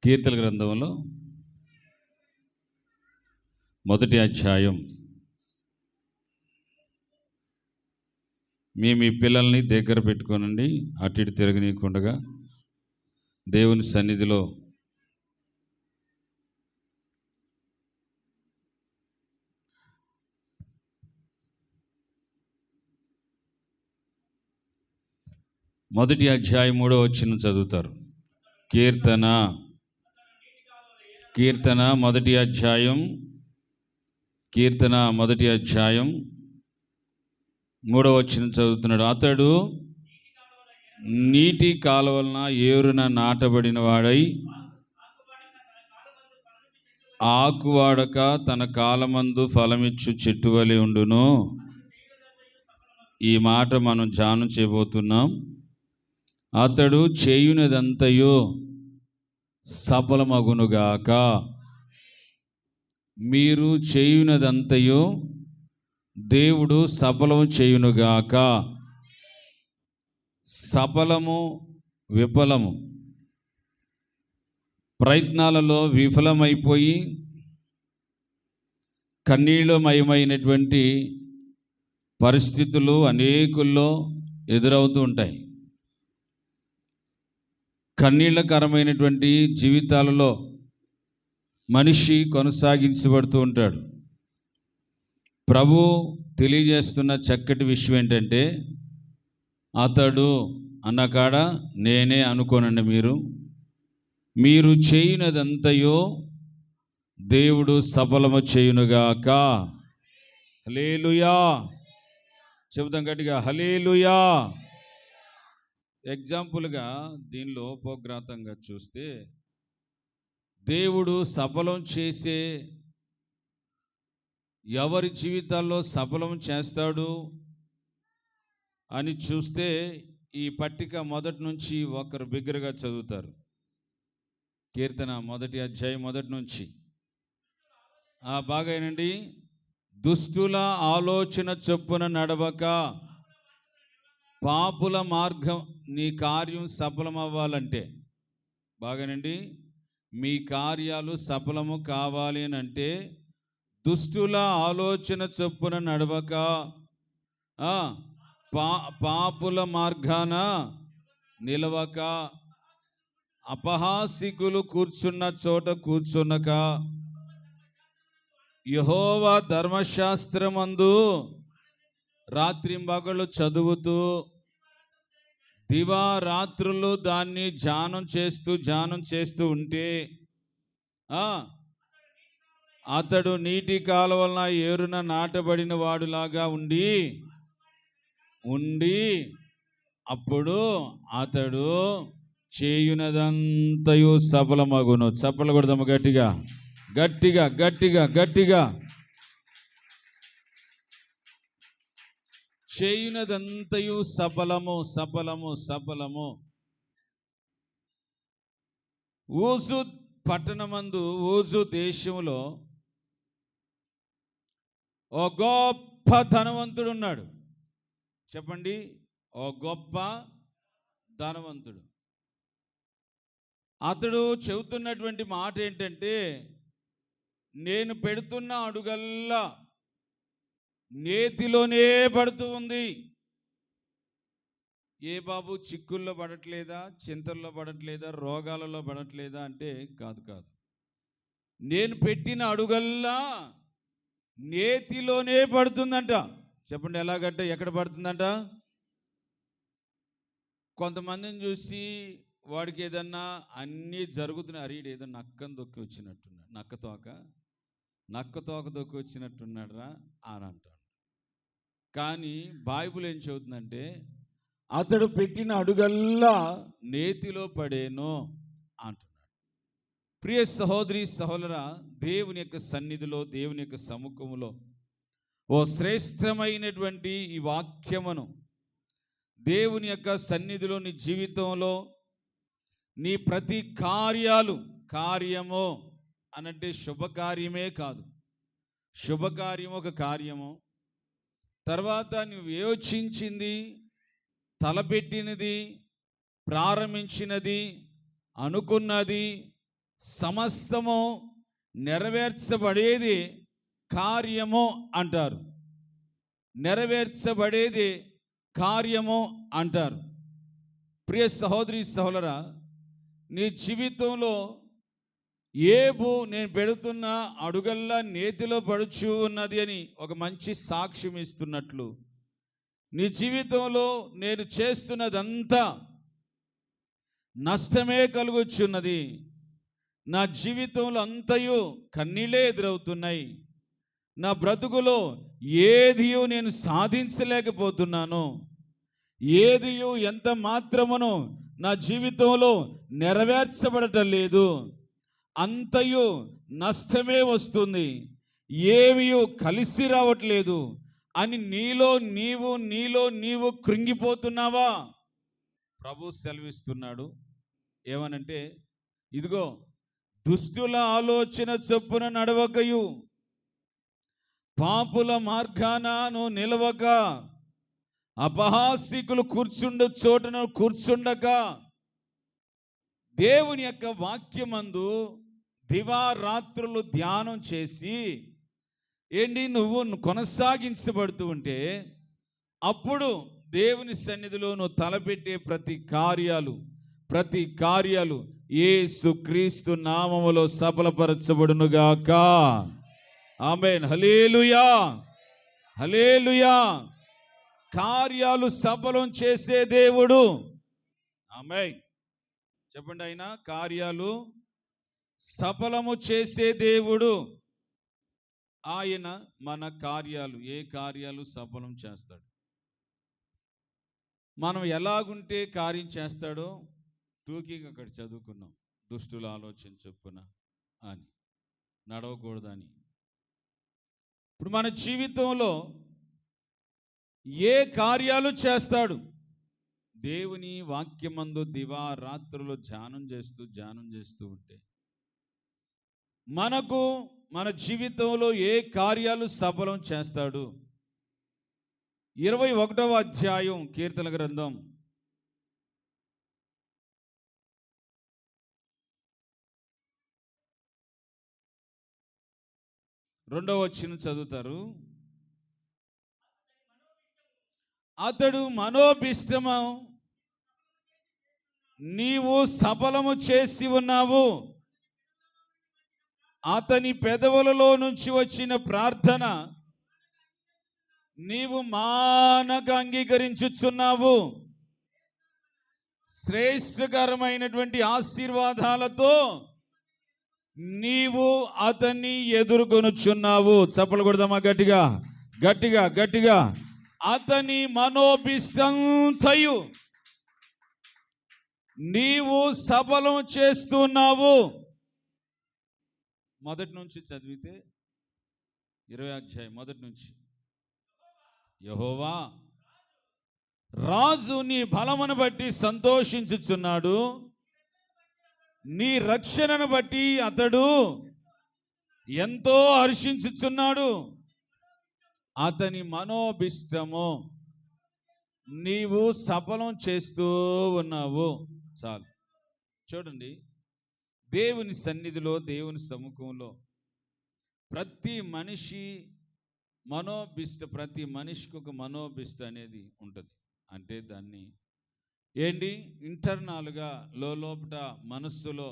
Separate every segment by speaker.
Speaker 1: కీర్తన గ్రంథంలో మొదటి అధ్యాయం. మీ పిల్లల్ని దగ్గర పెట్టుకోనండి, అటు ఇటు తిరగనీయకుండగా దేవుని సన్నిధిలో మొదటి అధ్యాయం 3వ వచనం చదువుతారు. కీర్తన మొదటి అధ్యాయం 3వ వచనం చదువుతున్నాడు. అతడు నీటి కాలువలన ఏరున నాటబడిన వాడై ఆకువాడక తన కాలమందు ఫలమిచ్చు చెట్టు వలె ఉండును. ఈ మాట మనం ధ్యానం చేయబోతున్నాం. అతడు చేయునదంతయు సఫలమగునుగాక. మీరు చేయునదంతయు దేవుడు సఫలము చేయునుగాక. సఫలము విఫలము, ప్రయత్నాలలో విఫలమైపోయి కన్నీళ్ళమయమైనటువంటి పరిస్థితులు అనేకుల్లో ఎదురవుతూ ఉంటాయి. కన్నీళ్ళకరమైనటువంటి జీవితాలలో మనిషి కొనసాగించబడుతూ ఉంటాడు. ప్రభు తెలియజేస్తున్న చక్కటి విషయం ఏంటంటే, అతడు అన్నకాడ నేనే అనుకోనండి. మీరు చేయునదంతయో దేవుడు సఫలము చేయునుగాక. హల్లెలూయా చెబుతాం గట్టిగా, హల్లెలూయా. ఎగ్జాంపుల్గా దీనిలో ఉపగ్రాతంగా చూస్తే, దేవుడు సఫలం చేసే ఎవరి జీవితాల్లో సఫలం చేస్తాడు అని చూస్తే ఈ పట్టిక మొదటి నుంచి ఒకరు బిగ్గరగా చదువుతారు. కీర్తన మొదటి అధ్యాయం మొదటి నుంచి బాగానండి. దుష్టుల ఆలోచన చొప్పున నడవక, పాపుల మార్గం. నీ కార్యం సఫలం అవ్వాలంటే, బాగానండి, మీ కార్యాలు సఫలము కావాలి అని అంటే దుష్టుల ఆలోచన చొప్పున నడవక, పాపుల మార్గాన నిలవక, అపహాసికులు కూర్చున్న చోట కూర్చున్నక, యెహోవా ధర్మశాస్త్రమందు రాత్రింబగళ్ళు చదువుతూ దివారాత్రులు దాన్ని ధ్యానం చేస్తూ ఉంటే అతడు నీటి కాలువలన ఏరున నాటబడిన వాడులాగా ఉండి అప్పుడు అతడు చేయునదంతయు సఫలమగును. చప్పలు కొడదాము గట్టిగా గట్టిగా గట్టిగా గట్టిగా. చేయునదంతయు సఫలము సఫలము సఫలము. ఊజు పట్టణమందు, ఊజు దేశంలో ఓ గొప్ప ధనవంతుడు ఉన్నాడు. చెప్పండి, ఓ గొప్ప ధనవంతుడు. అతడు చెబుతున్నటువంటి మాట ఏంటంటే, నేను పెడుతున్న అడుగల్లా నేతిలోనే పడుతూ ఉంది. ఏ బాబు చిక్కుల్లో పడట్లేదా, చింతల్లో పడట్లేదా, రోగాలలో పడట్లేదా అంటే కాదు. నేను పెట్టిన అడుగల్లా నేతిలోనే పడుతుందంట. చెప్పండి, ఎలాగంటే ఎక్కడ పడుతుందంట? కొంతమందిని చూసి వాడికి ఏదన్నా అన్నీ జరుగుతున్నాయి, అరీడు ఏదో నక్కను దొక్కి వచ్చినట్టున్నాడు, నక్క తోక దొక్కి వచ్చినట్టున్నాడు రా అని అంటాడు. కానీ బైబిల్ ఏం చెబుతుందంటే, అతడు పెట్టిన అడుగల్లా నేతిలో పడేను అంటున్నాడు. ప్రియ సహోదరి సహోదరా, దేవుని యొక్క సన్నిధిలో, దేవుని యొక్క సముఖములో ఓ శ్రేష్టమైనటువంటి ఈ వాక్యమును దేవుని యొక్క సన్నిధిలో నీ జీవితంలో నీ ప్రతి కార్యము అనంటే శుభకార్యమే కాదు, శుభకార్యం ఒక కార్యము. తర్వాత నువ్వు యోచించింది, తలపెట్టినది, ప్రారంభించినది, అనుకున్నది సమస్తము నెరవేర్చబడేది కార్యము అంటారు. నెరవేర్చబడేది కార్యము అంటారు. ప్రియ సహోదరి సహోదరా, నీ జీవితంలో ఏబు నేను పెడుతున్న అడుగల్లా నేతిలో పడుచు ఉన్నది అని ఒక మంచి సాక్ష్యం ఇస్తున్నట్లు, నీ జీవితంలో నేను చేస్తున్నదంతా నష్టమే కలుగుచున్నది, నా జీవితంలో అంతయు కన్నీళ్ళే ఎదురవుతున్నాయి, నా బ్రతుకులో ఏదియు నేను సాధించలేకపోతున్నాను, ఏదియు ఎంత మాత్రమును నా జీవితంలో నెరవేర్చబడటం లేదు, అంతయు నష్టమే వస్తుంది, ఏవియు కలిసి రావట్లేదు అని నీలో నీవు కృంగిపోతున్నావా? ప్రభు సెలవిస్తున్నాడు. ఏమనంటే, ఇదిగో దుష్టుల ఆలోచన చొప్పున నడవకయు, పాపుల మార్గాన నువ్వు నిలవక, అపహాసికులు కూర్చుండు చోటును కూర్చుండక, దేవుని యొక్క వాక్యమందు దివారాత్రులు ధ్యానం చేసి నువ్వు కొనసాగించబడుతూ ఉంటే, అప్పుడు దేవుని సన్నిధిలో నువ్వు తలపెట్టే ప్రతి కార్యాలు యేసుక్రీస్తు నామములో సఫలపరచబడునుగాక. ఆమేన్. హల్లెలూయా, హల్లెలూయా. కార్యాలు సఫలం చేసే దేవుడు. ఆమేన్. చెప్పండి, ఆయన కార్యాలు సఫలము చేసే దేవుడు. ఆయన మన ఏ కార్యాలు సఫలం చేస్తాడు. మనం ఎలాగుంటే కార్యం చేస్తాడో టూకీగా అక్కడ చదువుకున్నాం. దుష్టుల ఆలోచన చొప్పున అని నడవకూడదని. ఇప్పుడు మన జీవితంలో ఏ కార్యాలు చేస్తాడు? దేవుని వాక్యమందు దివారాత్రులు ధ్యానం చేస్తూ ఉంటే మన జీవితంలో ఏ కార్యాలు సఫలం చేస్తాడు? 21వ అధ్యాయం కీర్తన గ్రంథం 2వ వచనం చదువుతారు. అతడు మనోభిష్టము నీవు సఫలము చేసి ఉన్నావు, అతని పెదవులలో నుంచి వచ్చిన ప్రార్థన నీవు మానక అంగీకరించుచున్నావు. శ్రేష్టకరమైనటువంటి ఆశీర్వాదాలతో నీవు అతన్ని ఎదుర్కొనుచున్నావు. చప్పలు కొడదామా గట్టిగా గట్టిగా గట్టిగా. అతని మనోభిష్టంతయు నీవు సఫలం చేస్తున్నావు. మొదటి నుంచి చదివితే 20వ అధ్యాయం మొదటి నుంచి. యెహోవా రాజు నీ బలమును బట్టి సంతోషించుచున్నాడు, నీ రక్షణను బట్టి అతడు ఎంతో హర్షించుచున్నాడు. అతని మనోభిష్టము నీవు సఫలం చేస్తూ ఉన్నావు. చాలు. చూడండి, దేవుని సన్నిధిలో, దేవుని సముఖంలో ప్రతి మనిషికి ఒక మనోభిష్ట అనేది ఉంటుంది. అంటే దాన్ని ఇంటర్నల్గా లోపట మనస్సులో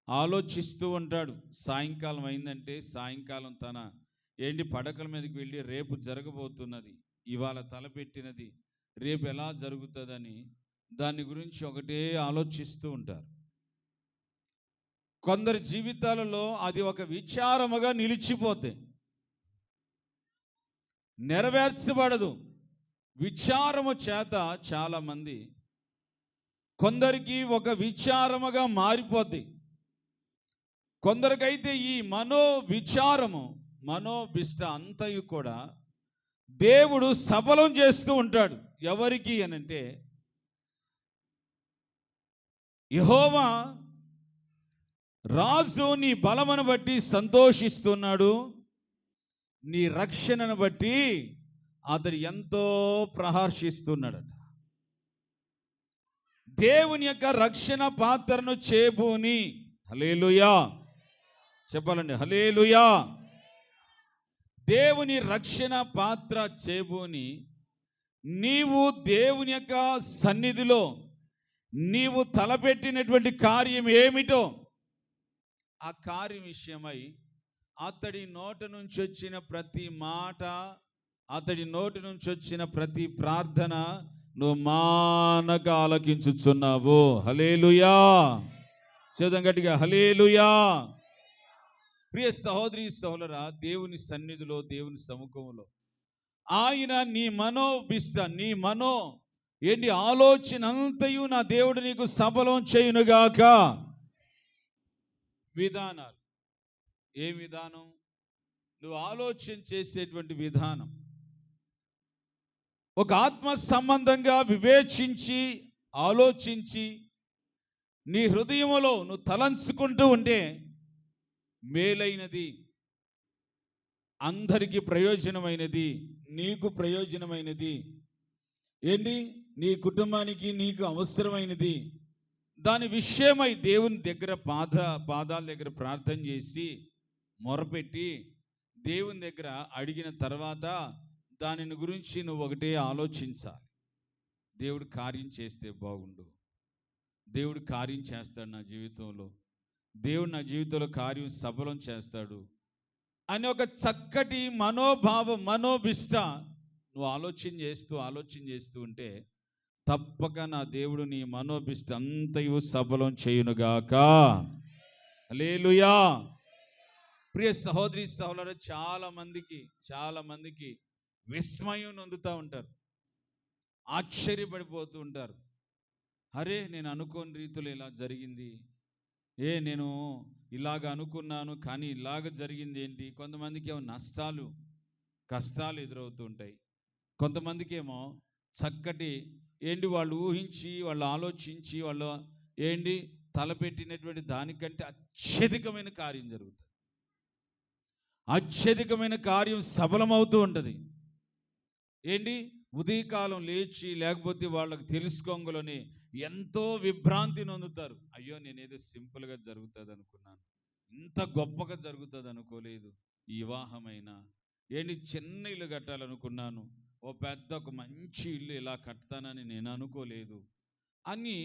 Speaker 1: ఆలోచిస్తూ ఉంటాడు. సాయంకాలం అయిందంటే సాయంకాలం తన పడకల మీదకి వెళ్ళి రేపు జరగబోతున్నది, ఇవాళ తలపెట్టినది రేపు ఎలా జరుగుతుందని దాని గురించి ఒకటే ఆలోచిస్తూ ఉంటారు. కొందరి జీవితాలలో అది ఒక విచారముగా నిలిచిపోతే నెరవేర్చబడదు. విచారము చేత చాలామంది, కొందరికి ఒక విచారముగా మారిపోద్ది. కొందరికైతే ఈ మనోభిష్ట అంతయు కూడా దేవుడు సఫలం చేస్తూ ఉంటాడు. ఎవరికి అనంటే, యెహోవా రాజు నీ బలమును బట్టి సంతోషిస్తున్నాడు, నీ రక్షణను బట్టి అతడు ఎంతో ప్రహర్షిస్తున్నాడట. దేవుని యొక్క రక్షణ పాత్రను చేబూని హల్లెలూయా చెప్పాలండి, హల్లెలూయా. దేవుని రక్షణ పాత్ర చేయబోని నీవు దేవుని యొక్క సన్నిధిలో నీవు తలపెట్టినటువంటి కార్యం ఏమిటో ఆ కార్యం విషయమై అతడి నోట నుంచి వచ్చిన ప్రతి మాట, అతడి నోటి నుంచి వచ్చిన ప్రతి ప్రార్థన నువ్వు మానక ఆలకించుచున్నావు. హల్లెలూయా చేద్దాం గట్టిగా, హల్లెలూయా. ప్రియ సహోదరి సహోదరా, దేవుని సన్నిధిలో దేవుని సముఖంలో ఆయన నీ ఏంటి ఆలోచన అంతయు నా దేవుడు నీకు సఫలం చేయునుగాక. విధానాలు, ఏ విధానం? నువ్వు ఆలోచన చేసేటువంటి విధానం ఒక ఆత్మ సంబంధంగా వివేచించి ఆలోచించి నీ హృదయంలో నువ్వు తలంచుకుంటూ ఉంటే మేలైనది, అందరికీ ప్రయోజనమైనది, నీకు ప్రయోజనమైనది, ఏంటి నీ కుటుంబానికి నీకు అవసరమైనది. దాని విషయమై దేవుని దగ్గర పాదాల దగ్గర ప్రార్థన చేసి మొరపెట్టి దేవుని దగ్గర అడిగిన తర్వాత దానిని గురించి నువ్వు ఒకటే ఆలోచించాలి. దేవుడు కార్యం చేస్తే బాగుండు, దేవుడు కార్యం చేస్తాడు నా జీవితంలో, దేవుడు నా జీవితంలో కార్యం సఫలం చేస్తాడు అని ఒక చక్కటి మనోభిష్ట నువ్వు ఆలోచన చేస్తూ ఉంటే తప్పక నా దేవుడు నీ మనోభిష్ట అంతయు సఫలం చేయునుగాక. హల్లెలూయా. ప్రియ సహోదరి సహోదరులు, చాలా మందికి విస్మయం నొందుతూ ఉంటారు, ఆశ్చర్యపడిపోతూ ఉంటారు. అరే, నేను అనుకోని రీతిలో ఇలా జరిగింది, నేను ఇలాగ అనుకున్నాను కానీ ఇలాగ జరిగింది ఏంటి? కొంతమందికి ఏమో నష్టాలు కష్టాలు ఎదురవుతూ ఉంటాయి, కొంతమందికి ఏమో చక్కటి వాళ్ళు ఊహించి వాళ్ళు ఆలోచించి వాళ్ళు తలపెట్టినటువంటి దానికంటే అత్యధికమైన కార్యం జరుగుతుంది, అత్యధికమైన కార్యం సఫలమవుతూ ఉంటుంది. ఉదయకాలం లేచి లేకపోతే వాళ్ళకి తెలుసుకోంగలోనే ఎంతో విభ్రాంతి నొందుతారు. అయ్యో, నేనేదో సింపుల్గా జరుగుతుంది అనుకున్నాను, ఇంత గొప్పగా జరుగుతుంది అనుకోలేదు. ఈ వివాహమైనా చిన్న ఇల్లు కట్టాలనుకున్నాను, ఒక మంచి ఇల్లు ఇలా కడతానని నేను అనుకోలేదు అని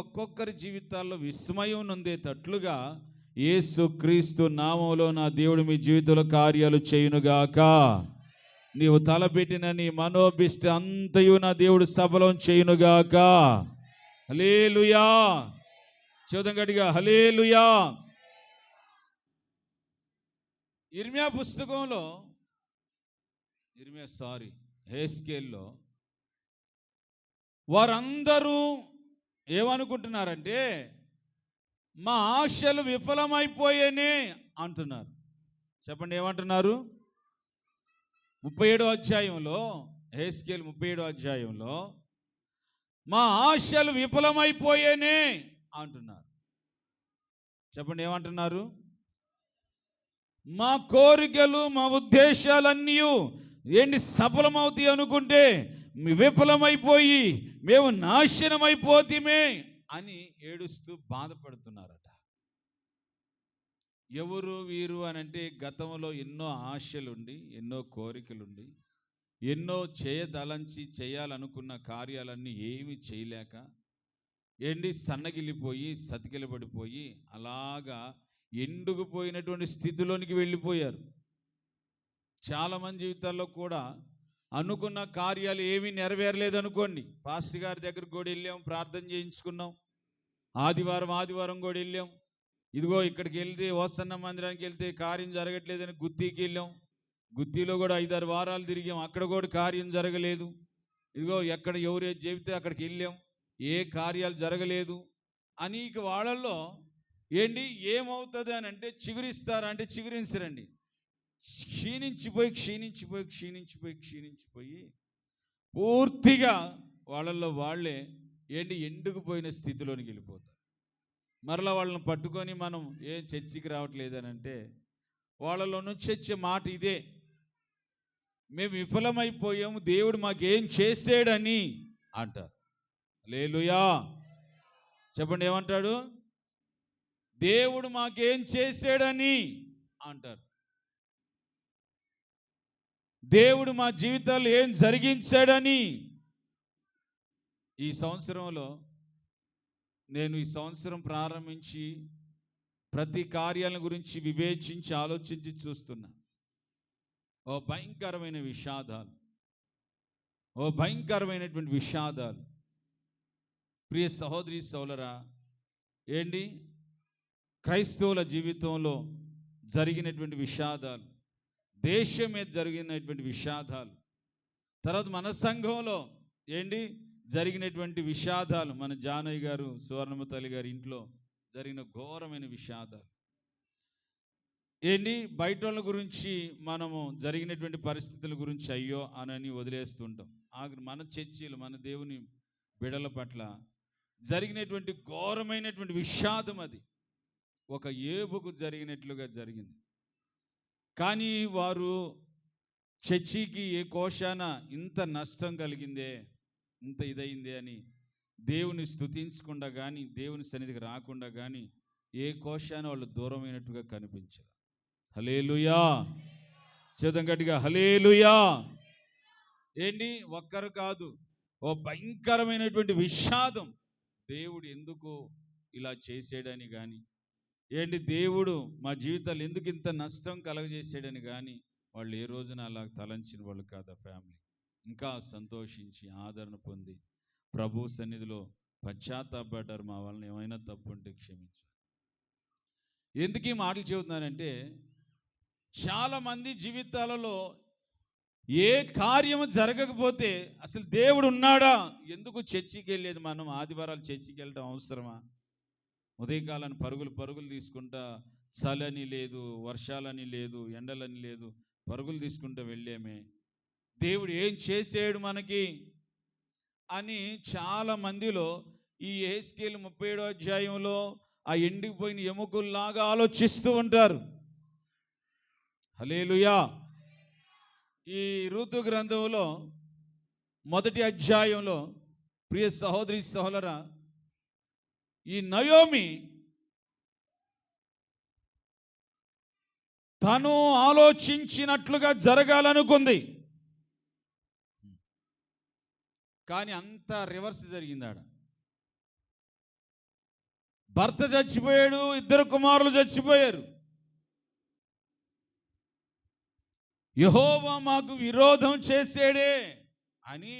Speaker 1: ఒక్కొక్కరి జీవితాల్లో విస్మయం నొందేటట్లుగా యేసుక్రీస్తు నామములో నా దేవుడు మీ జీవితంలో కార్యాలు చేయునుగాక. నీవు తలపెట్టిన నీ మనోభిష్ట అంతయు నా దేవుడు సఫలం చేయునుగాక. హల్లెలూయా చూద్దాం గట్టిగా, హల్లెలూయా. ఇర్మియా పుస్తకంలో హెస్కేల్లో వారందరూ ఏమనుకుంటున్నారంటే మా ఆశలు విఫలమైపోయేనే అంటున్నారు. చెప్పండి, ఏమంటున్నారు? 37వ అధ్యాయంలో, హెస్కేల్ 37వ అధ్యాయంలో మా ఆశలు విఫలమైపోయేనే అంటున్నారు. చెప్పండి, ఏమంటున్నారు? మా కోరికలు మా ఉద్దేశాలన్నీ సఫలమవుతాయి అనుకుంటే విఫలమైపోయి మేము నాశనమైపోతేమే అని ఏడుస్తూ బాధపడుతున్నారట. ఎవరు వీరు అని అంటే గతంలో ఎన్నో ఆశలుండి, ఎన్నో కోరికలుండి, ఎన్నో చేయాలనుకున్న కార్యాలన్నీ ఏమి చేయలేక సన్నగిలిపోయి సతికిలబడిపోయి అలాగా ఎండుకుపోయినటువంటి స్థితిలోనికి వెళ్ళిపోయారు. చాలామంది జీవితాల్లో కూడా అనుకున్న కార్యాలు ఏమీ నెరవేరలేదు అనుకోండి. పాస్టర్ గారి దగ్గరకు కూడా వెళ్ళాం, ప్రార్థన చేయించుకున్నాం, ఆదివారం కూడా వెళ్ళాం. ఇదిగో ఇక్కడికి వెళ్తే ఓసన్న మందిరానికి వెళ్తే కార్యం జరగట్లేదని గుత్తికి వెళ్ళాం, గుత్తిలో కూడా 5-6 వారాలు తిరిగాం, అక్కడ కూడా కార్యం జరగలేదు. ఇదిగో ఎక్కడ ఎవరేది చెబితే అక్కడికి వెళ్ళాం, ఏ కార్యాలు జరగలేదు అని ఇక వాళ్ళల్లో ఏమవుతుంది అని అంటే చిగురిస్తారా అంటే చిగురించరండి. క్షీణించిపోయి పూర్తిగా వాళ్ళల్లో వాళ్ళే ఎండుకుపోయిన స్థితిలోనికి వెళ్ళిపోతారు. మరలా వాళ్ళని పట్టుకొని మనం చర్చికి రావట్లేదని అంటే వాళ్ళలో నుంచి వచ్చే మాట ఇదే, మేము విఫలమైపోయాము, దేవుడు మాకేం చేసాడని అంటారు. హల్లెలూయా చెప్పండి, ఏమంటాడు? దేవుడు మాకేం చేశాడని అంటారు. దేవుడు మా జీవితాల్లో ఏం జరిగించాడని. ఈ సంవత్సరంలో నేను ఈ సంవత్సరం ప్రారంభించి ప్రతి కార్యాల గురించి వివేచించి ఆలోచించి చూస్తున్నా. ఓ భయంకరమైనటువంటి విషాదాలు. ప్రియ సహోదరి సోదరా, ఏంటి క్రైస్తవుల జీవితంలో జరిగినటువంటి విషాదాలు, దేశం మీద జరిగినటువంటి విషాదాలు, తర్వాత మన సంఘంలో ఏంటి జరిగినటువంటి విషాదాలు, మన జానయ్య గారు సువర్ణమ్మ తల్లి గారి ఇంట్లో జరిగిన ఘోరమైన విషాదాలు. ఏంటి బయట వాళ్ళ గురించి మనము జరిగినటువంటి పరిస్థితుల గురించి అయ్యో అని వదిలేస్తుంటాం. మన చర్చలు, మన దేవుని బిడల పట్ల జరిగినటువంటి ఘోరమైనటువంటి విషాదం అది ఒక ఏబుకు జరిగినట్లుగా జరిగింది. కానీ వారు చర్చికి ఏ కోశాన ఇంత నష్టం కలిగిందే, ఇంత ఇదైందే అని దేవుని స్తుతించకుండా కానీ, దేవుని సన్నిధికి రాకుండా కానీ ఏ కోశాన వాళ్ళు దూరమైనట్టుగా కనిపించారు. హల్లెలూయా, చేద్దాం గట్టిగా హల్లెలూయా. ఏంటి ఒక్కరు కాదు, ఓ భయంకరమైనటువంటి విషాదం. దేవుడు ఎందుకు ఇలా చేసాడని కానీ, ఏంటి దేవుడు మా జీవితాలు ఎందుకు ఇంత నష్టం కలగజేసాడని కానీ వాళ్ళు ఏ రోజున అలా తలంచిన వాళ్ళు కాదు. ఫ్యామిలీ ఇంకా సంతోషించి ఆదరణ పొంది ప్రభు సన్నిధిలో పశ్చాత్తాపడ్డారు. మా వలన ఏమైనా తప్పు ఉంటే క్షమించారు. ఎందుకు ఈ మాటలు చెబుతున్నానంటే, చాలామంది జీవితాలలో ఏ కార్యము జరగకపోతే అసలు దేవుడు ఉన్నాడా, ఎందుకు చర్చికి వెళ్ళేది, మనం ఆదివారాలు చర్చికి వెళ్ళడం అవసరమా, ఉదయకాలాన్ని పరుగులు తీసుకుంటా, చలని లేదు, వర్షాలని లేదు, ఎండలని లేదు, పరుగులు తీసుకుంటూ వెళ్ళేమే, దేవుడు ఏం చేసాడు మనకి అని చాలా మందిలో ఈ యెహెజ్కేలు 37వ అధ్యాయంలో ఆ ఎండిపోయిన ఎముకల్లాగా ఆలోచిస్తూ ఉంటారు. హల్లెలూయా. ఈ ఋతు గ్రంథంలో 1వ అధ్యాయంలో ప్రియ సహోదరి సహోదరా, ఈ నయోమి తను ఆలోచించినట్లుగా జరగాలనుకుంది, కానీ అంతా రివర్స్ జరిగిందాడ. భర్త చచ్చిపోయాడు, 2 కుమారులు చచ్చిపోయారు. యెహోవా మాకు విరోధం చేసాడే అని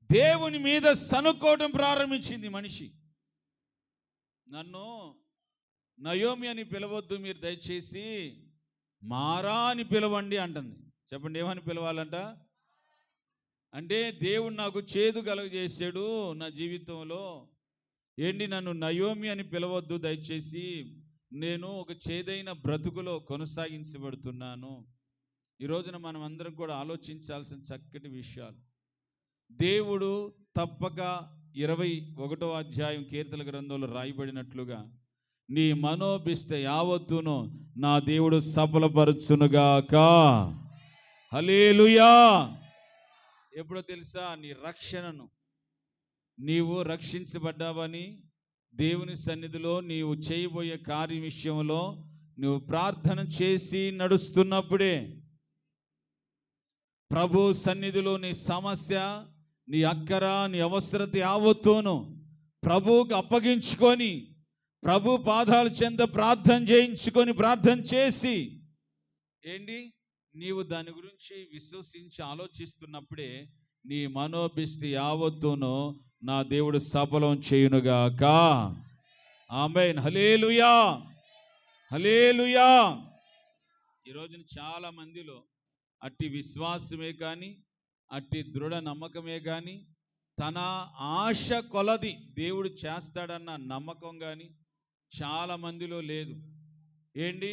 Speaker 1: దేవుని మీద సనుక్కోవడం ప్రారంభించింది మనిషి. నన్ను నయోమి అని పిలవద్దు, మీరు దయచేసి మారా అని పిలవండి అంటుంది. చెప్పండి, ఏమని పిలవాలంట? అంటే దేవుడు నాకు చేదు కలుగజేసాడు నా జీవితంలో, ఏంటి నన్ను నయోమి అని పిలవద్దు దయచేసి, నేను ఒక చేదైన బ్రతుకులో కొనసాగించబడుతున్నాను. ఈ రోజున మనం అందరం కూడా ఆలోచించాల్సిన చక్కటి విషయాలు. దేవుడు తప్పక 21వ అధ్యాయం కీర్తన గ్రంథంలో రాయబడినట్లుగా నీ మనోభిష్ట యావత్తును నా దేవుడు సఫలపరచునుగాక. హల్లెలూయా. ఎప్పుడో తెలుసా, నీ రక్షణను, నీవు రక్షించబడ్డావని దేవుని సన్నిధిలో నీవు చేయబోయే కార్య విషయంలో నువ్వు ప్రార్థన చేసి నడుస్తున్నప్పుడే ప్రభు సన్నిధిలో నీ సమస్య, నీ అక్కర, నీ అవసరత యావత్తూను ప్రభువుకు అప్పగించుకొని ప్రభు పాదాల చెంత ప్రార్థన చేయించుకొని ప్రార్థన చేసి ఏంటి నీవు దాని గురించి విశ్వసించి ఆలోచిస్తున్నప్పుడే నీ మనోభిష్టి యావత్తూను నా దేవుడు సఫలం చేయునుగాక. ఆమేన్. హల్లెలూయా, హల్లెలూయా. ఈరోజున చాలా మందిలో అట్టి విశ్వాసమే కానీ, అట్టి దృఢ నమ్మకమే కానీ, తన ఆశ కొలది దేవుడు చేస్తాడన్న నమ్మకం కానీ చాలా మందిలో లేదు. ఏంటి,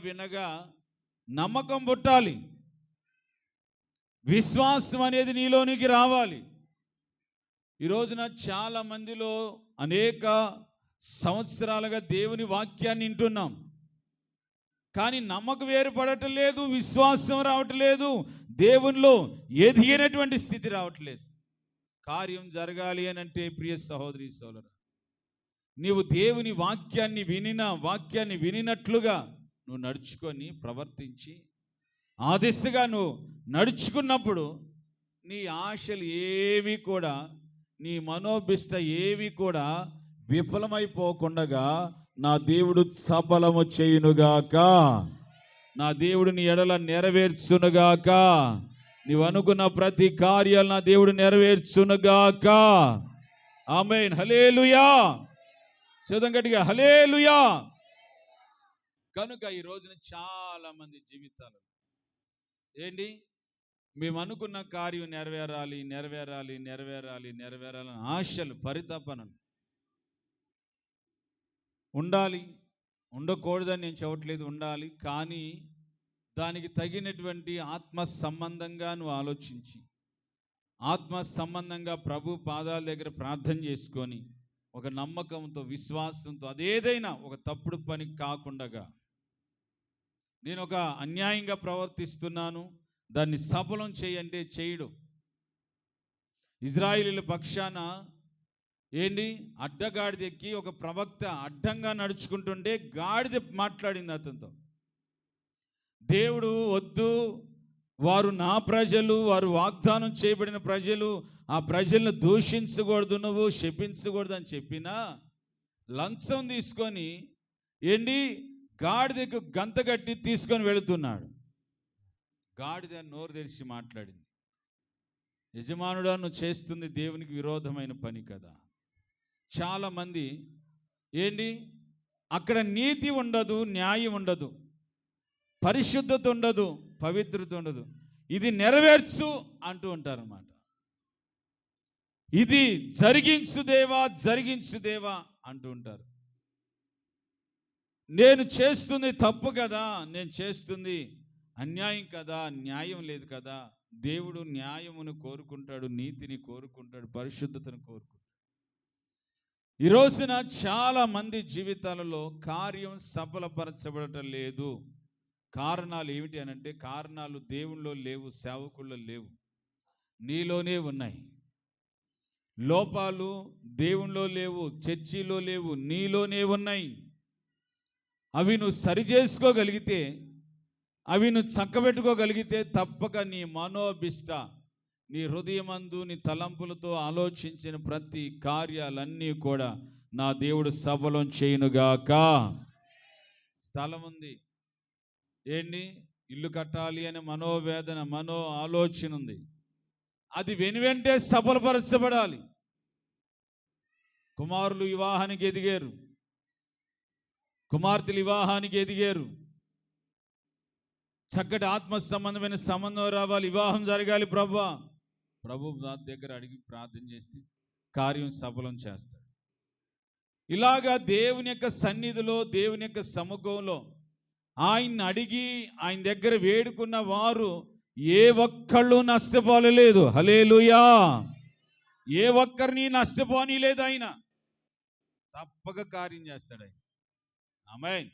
Speaker 1: వినగా నమ్మకం పుట్టాలి, విశ్వాసం అనేది నీలోనికి రావాలి. ఈ రోజున చాలా మందిలో అనేక సంవత్సరాలుగా దేవుని వాక్యాన్ని వింటున్నాం, కానీ నమ్మకం ఏర్పడటం లేదు, విశ్వాసం రావటం లేదు, దేవునిలో ఎదిగినటువంటి స్థితి రావట్లేదు. కార్యం జరగాలి అని అంటే ప్రియ సహోదరి సోదరా, నీవు దేవుని వాక్యాన్ని వినినట్లుగా నువ్వు నడుచుకొని ప్రవర్తించి ఆ దిశగా నువ్వు నడుచుకున్నప్పుడు నీ ఆశలు ఏవి కూడా, నీ మనోభిష్ట ఏవి కూడా విఫలమైపోకుండగా నా దేవుడు సఫలము చేయునుగాక. నా దేవుడు నీ ఎడల నెరవేర్చునుగాక. నీవు అనుకున్న ప్రతి కార్యాలు నా దేవుడు నెరవేర్చునుగాక. ఆమేన్. హల్లెలూయా. చదవం గట్టిగా, హల్లెలూయా. కనుక ఈ రోజున చాలా మంది జీవితాలు ఏంటి, మేము అనుకున్న కార్యం నెరవేరాలి ఆశలు, పరితపనలు ఉండాలి. ఉండకూడదని నేను చెప్పట్లేదు, ఉండాలి. కానీ దానికి తగినటువంటి ఆత్మ సంబంధంగా నువ్వు ఆలోచించి, ఆత్మ సంబంధంగా ప్రభు పాదాల దగ్గర ప్రార్థన చేసుకొని, ఒక నమ్మకంతో, విశ్వాసంతో, అదేదైనా ఒక తప్పుడు పని కాకుండా, నేను ఒక అన్యాయంగా ప్రవర్తిస్తున్నాను, దాన్ని సఫలం చేయంటే చేయడు. ఇజ్రాయేలీల పక్షాన ఏంటి, అడ్డగాడిద ఎక్కి ఒక ప్రవక్త అడ్డంగా నడుచుకుంటుంటే గాడిద మాట్లాడింది అతనితో. దేవుడు వద్దు, వారు నా ప్రజలు, వారు వాగ్దానం చేయబడిన ప్రజలు, ఆ ప్రజలను దూషించకూడదు, నువ్వు శపించకూడదు అని చెప్పినా లంచం తీసుకొని ఏంటి గాడిదకు గంత కట్టి తీసుకొని వెళుతున్నాడు. గాడిద నోరు తెరిచి మాట్లాడింది, యజమానుడా నువ్వు చేస్తుంది దేవునికి విరోధమైన పని కదా. చాలామంది ఏంటి, అక్కడ నీతి ఉండదు, న్యాయం ఉండదు, పరిశుద్ధత ఉండదు, పవిత్రత ఉండదు. ఇది నెరవేర్చు అంటూ ఉంటారన్నమాట. ఇది జరిగించు దేవా అంటూ ఉంటారు. నేను చేస్తుంది తప్పు కదా, నేను చేస్తుంది అన్యాయం కదా, న్యాయం లేదు కదా. దేవుడు న్యాయమును కోరుకుంటాడు, నీతిని కోరుకుంటాడు, పరిశుద్ధతను కోరుకుంటాడు. ఈ రోజున చాలా మంది జీవితాలలో కార్యం సఫలపరచబడటం లేదు. కారణాలు ఏమిటి అనంటే, కారణాలు దేవునిలో లేవు, సేవకుల్లో లేవు, నీలోనే ఉన్నాయి. లోపాలు దేవునిలో లేవు, చర్చిలో లేవు, నీలోనే ఉన్నాయి. అవి నువ్వు సరిచేసుకోగలిగితే, అవి నువ్వు చక్కబెట్టుకోగలిగితే తప్పక నీ మనోభిష్ట, నీ హృదయమందు, నీ తలంపులతో ఆలోచించిన ప్రతి కార్యాలన్నీ కూడా నా దేవుడు సఫలం చేయునుగాక. స్థలం ఉంది, ఏంటి, ఇల్లు కట్టాలి అనే మనోవేదన, ఆలోచన ఉంది. అది వెనువెంటే సఫలపరచబడాలి. కుమారులు వివాహానికి ఎదిగారు, కుమార్తెలు వివాహానికి ఎదిగారు. చక్కటి ఆత్మ సంబంధమైన సంబంధం రావాలి, వివాహం జరగాలి. ప్రభు దగ్గర అడిగి ప్రార్థన చేస్తే కార్యం సఫలం చేస్తాడు. ఇలాగా దేవుని యొక్క సన్నిధిలో, దేవుని యొక్క సముఖంలో ఆయన్ని అడిగి ఆయన దగ్గర వేడుకున్న వారు ఏ ఒక్కళ్ళు నష్టపోలేదు. హల్లెలూయా. ఏ ఒక్కరిని నష్టపోని లేదు. ఆయన తప్పక కార్యం చేస్తాడు. ఆయన ఆమేన్.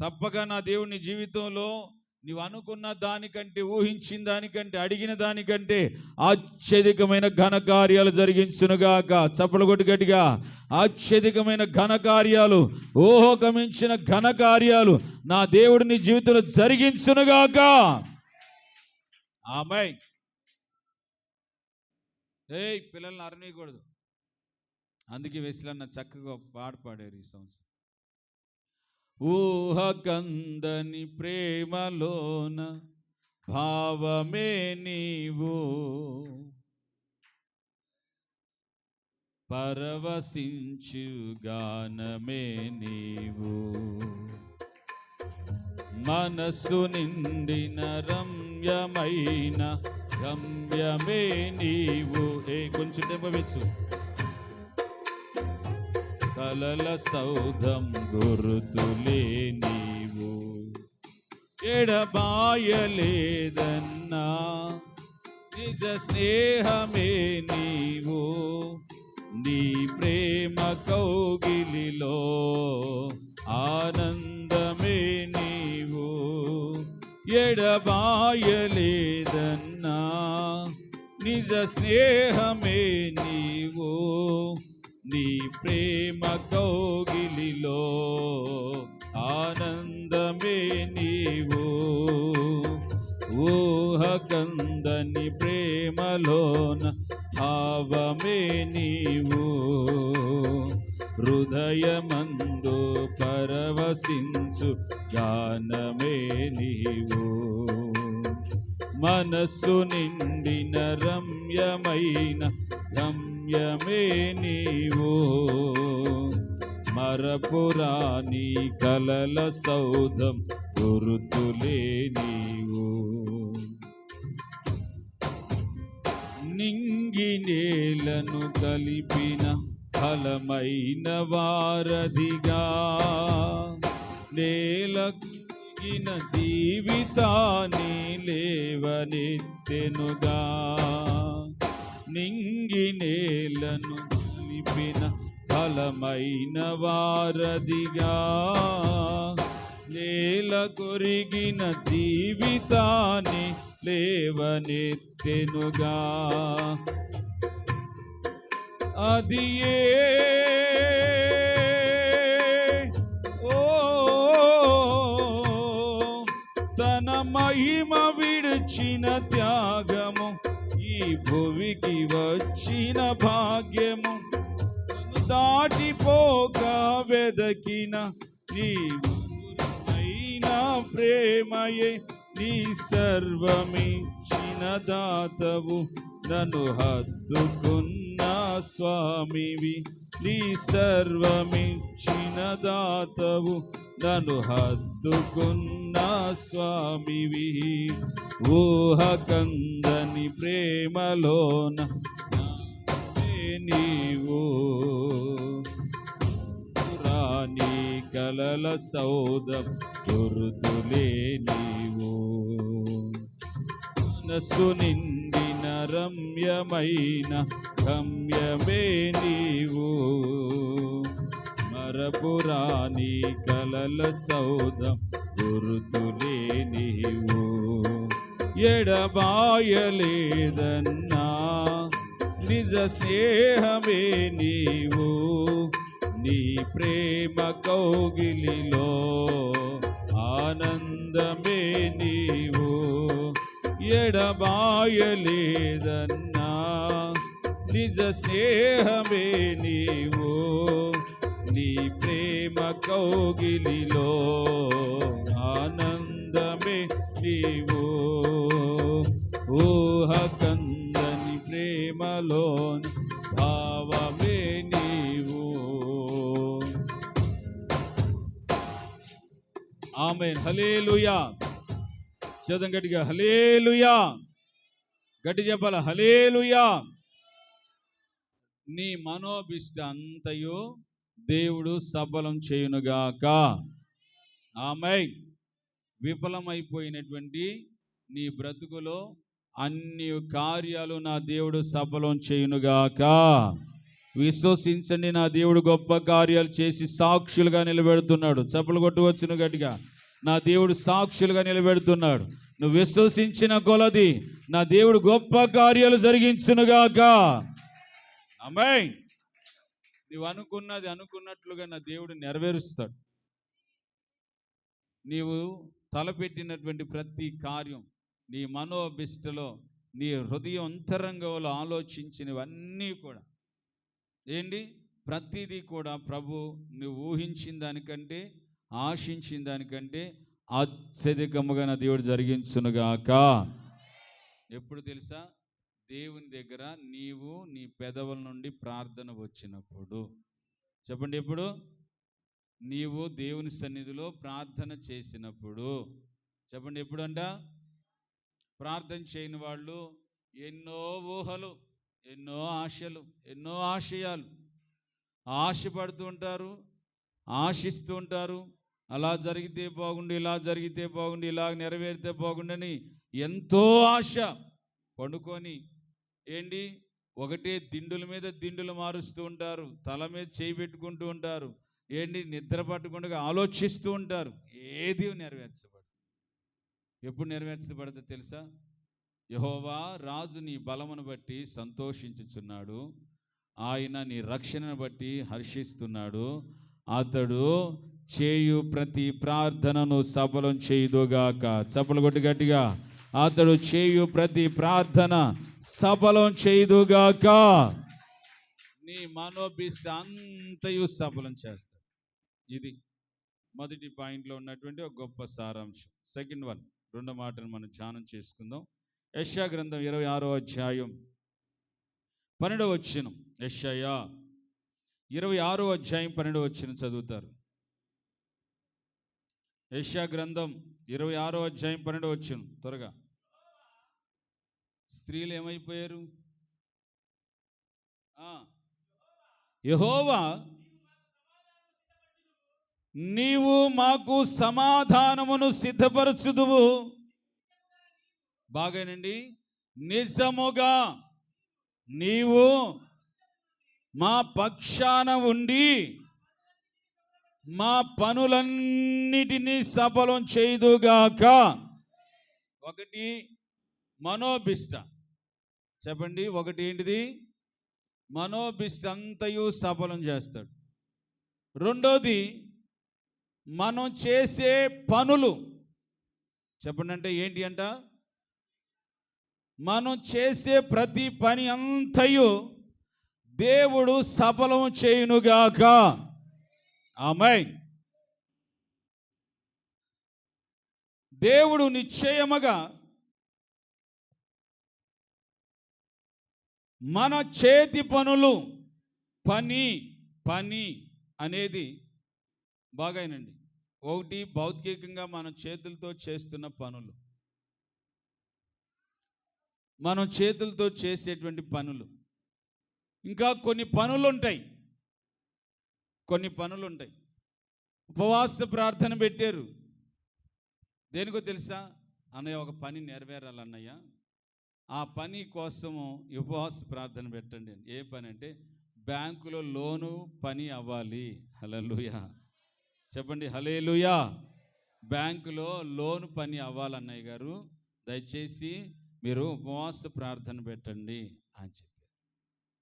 Speaker 1: తప్పక నా దేవుని జీవితంలో నీవు అనుకున్న దానికంటే, ఊహించిన దానికంటే, అడిగిన దానికంటే అత్యధికమైన ఘనకార్యాలు జరిగించునుగాక. చప్పలు కొట్టి గట్టిగా, అత్యధికమైన ఘనకార్యాలు, ఊహకమించిన ఘనకార్యాలు నా దేవుడు నీ జీవితంలో జరిగించునుగాక. ఆమేన్. పిల్లల్ని అరనీయకూడదు. అందుకే వెసిలన్న చక్కగా పాట పాడారు ఈ సంవత్సరం. ఊహకందని ప్రేమలోన భావమే నీవు, పరవశించు గానమే నీవు, మనసు నిండిన రమ్యమైన గమ్యమే నీవు. కొంచెం తెంపవచ్చు. కలల సౌధం గుర్తులే నీవు, ఎడబాయలేదన్నా నిజ స్నేహమే నీవు, నీ ప్రేమ కౌగిలిలో ఆనందమే నీవు, ఎడబాయలేదన్నా నిజ స్నేహమే నీవు, నీ ప్రేమ కౌగిలిలో ఆనందమే నీవు, ఊహకందని ప్రేమలోన భావమే నీవు, హృదయమందు పరవశించు గానమే నీవు, మనస్సు నిండిన రమ్యమైన గమ్యమే నీవు, మరపురాని కలల సౌధం గురుతులే నీవు, నింగి నేలను కలిపిన ఫలమైన వారధిగా, నేలకిన జీవితాన్ని లేవనెత్తెనుగా, నింగి నేలను కలిపిన ఫలమైన వారధిగా, నేల కొరిగిన జీవితాన్ని లేవనెత్తెనుగా, అది తన మహిమ విడిచిన త్యాగము, ఈ భువికి వచ్చిన భాగ్యము, దాటిపోక వెదకిన నీ అయినా ప్రేమయే, నీ సర్వమిచ్చిన దాతవు, నన్ను హత్తుకున్న స్వామివి, నీ సర్వమిచ్చిన దాతవు, నన్ను హత్తుకున్న స్వామివి, ఊహకందని ప్రేమలోన నీవు, రాణి కలల సౌధం గురుతులే నీవు, మనసు నిండిన రమ్యమైన గమ్యమే నీవు, మరపురాని కలల సౌధం గురుతులే నీవు, ఎడబాయలేదన్నా నిజ స్నేహమే నీవు, నీ ప్రేమ కౌగిలిలో ఆనందమే నీవు, ఎడబాయలేదన్నా నిజ స్నేహమే నీవు, నీ ప్రేమ కౌగిలిలో ఆనందమే నీవు, ఊహకందని ప్రేమలోన భావమే నీవు. ఆమేన్. హల్లెలూయా. చదవం గట్టిగా, హల్లెలూయా. గట్టి చెప్పాల, హల్లెలూయా. నీ మనోభిష్ట అంతయు దేవుడు సఫలం చేయునుగాక. ఆమేన్. విఫలమైపోయినటువంటి నీ బ్రతుకులో అన్ని కార్యాలు నా దేవుడు సఫలం చేయునుగాక. విశ్వసించండి, నా దేవుడు గొప్ప కార్యాలు చేసి సాక్షులుగా నిలబెడుతున్నాడు. చప్పలు కొట్టవచ్చును గట్టిగా. నా దేవుడు సాక్షులుగా నిలబెడుతున్నాడు. నువ్వు విశ్వసించిన కొలది నా దేవుడు గొప్ప కార్యాలు జరిగించునుగాక. ఆమేన్. నువ్వు అనుకున్నది అనుకున్నట్లుగా నా దేవుడు నెరవేరుస్తాడు. నీవు తలపెట్టినటువంటి ప్రతి కార్యం, నీ మనోభిష్టలో, నీ హృదయం అంతరంగంలో ఆలోచించినవన్నీ కూడా ఏంటి, ప్రతిదీ కూడా ప్రభు నువ్వు ఊహించిన దానికంటే, ఆశించిన దానికంటే అత్యధికముగా నా దేవుడు జరిగించునుగాక. ఎప్పుడు తెలుసా? దేవుని దగ్గర నీవు నీ పెదవుల నుండి ప్రార్థన వచ్చినప్పుడు. చెప్పండి, ఎప్పుడు? నీవు దేవుని సన్నిధిలో ప్రార్థన చేసినప్పుడు. చెప్పండి, ఎప్పుడంట? ప్రార్థన చేయని వాళ్ళు ఎన్నో ఊహలు, ఎన్నో ఆశలు, ఎన్నో ఆశయాలు ఆశపడుతూ ఉంటారు, ఆశిస్తూ ఉంటారు. అలా జరిగితే బాగుండు, ఇలా జరిగితే బాగుండు, ఇలా నెరవేరితే బాగుండని ఎంతో ఆశ పండుకొని ఏంటి, ఒకటే దిండుల మీద దిండులు మారుస్తూ ఉంటారు, తల మీద చేయి పెట్టుకుంటూ ఉంటారు, ఏంటి నిద్ర పట్టకుండా ఆలోచిస్తూ ఉంటారు. ఏది నెరవేర్చబడదు. ఎప్పుడు నెరవేర్చబడదు తెలుసా? యెహోవా రాజు నీ బలమును బట్టి సంతోషించుచున్నాడు, ఆయన నీ రక్షణను బట్టి హర్షిస్తున్నాడు. అతడు చేయు ప్రతి ప్రార్థనను సఫలం చేయుదుగాక. చప్పలు కొట్టి గట్టిగా, అతడు చేయు ప్రతి ప్రార్థన సఫలం చేయుదుగాక. నీ మనోభిష్ట అంతయు సఫలం చేస్తాడు. ఇది మొదటి పాయింట్లో ఉన్నటువంటి ఒక గొప్ప సారాంశం. సెకండ్ వన్, రెండో మాటను మనం ధ్యానం చేసుకుందాం. యెషయా గ్రంథం 26వ అధ్యాయం 12వ వచనం. యెషయా 26వ అధ్యాయం 12వ వచనం చదువుతారు. యెషయా గ్రంథం 26వ అధ్యాయం 12వ వచనం. త్వరగా. స్త్రీలు ఏమైపోయారు? యెహోవా, నీవు మాకు సమాధానమును సిద్ధపరచుదువు. బాగానండి. నిజముగా నీవు మా పక్షాన ఉండి మా పనులన్నిటినీ సఫలం చేయుదుగాక. ఒకటి మనోభిష్ట. చెప్పండి, ఒకటి ఏంటిది? మనోభిష్ట అంతయు సఫలం చేస్తాడు. రెండోది మనం చేసే పనులు. చెప్పండి, అంటే ఏంటి అంట? మనం చేసే ప్రతి పని అంతయు దేవుడు సఫలం చేయునుగాక. ఆమేన్. దేవుడు నిశ్చయముగా మన చేతి పనులు, పని అనేది బాగానండి. ఒకటి భౌతికంగా మన చేతులతో చేస్తున్న పనులు, మనం చేతులతో చేసేటువంటి పనులు. ఇంకా కొన్ని పనులు ఉంటాయి. ఉపవాస ప్రార్థన పెట్టారు. దేనికో తెలుసా? అన్నయ్య, ఒక పని నెరవేరాలన్నయ్య, ఆ పని కోసము ఉపవాస ప్రార్థన పెట్టండి. ఏ పని అంటే బ్యాంకులో లోను పని అవ్వాలి. హల్లెలూయా. చెప్పండి, హల్లెలూయా. బ్యాంకులో లోను పని అవ్వాలన్నయ్య గారు, దయచేసి మీరు ఉపవాస ప్రార్థన పెట్టండి అని చెప్పారు.